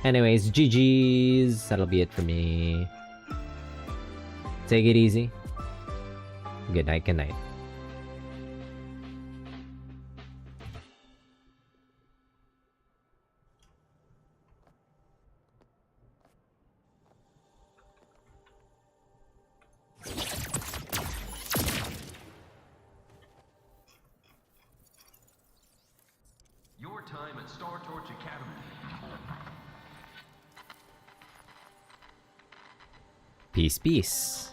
Anyways, GG's. That'll be it for me. Take it easy. Good night, good night. Your time at Star Torch Academy. Peace, peace.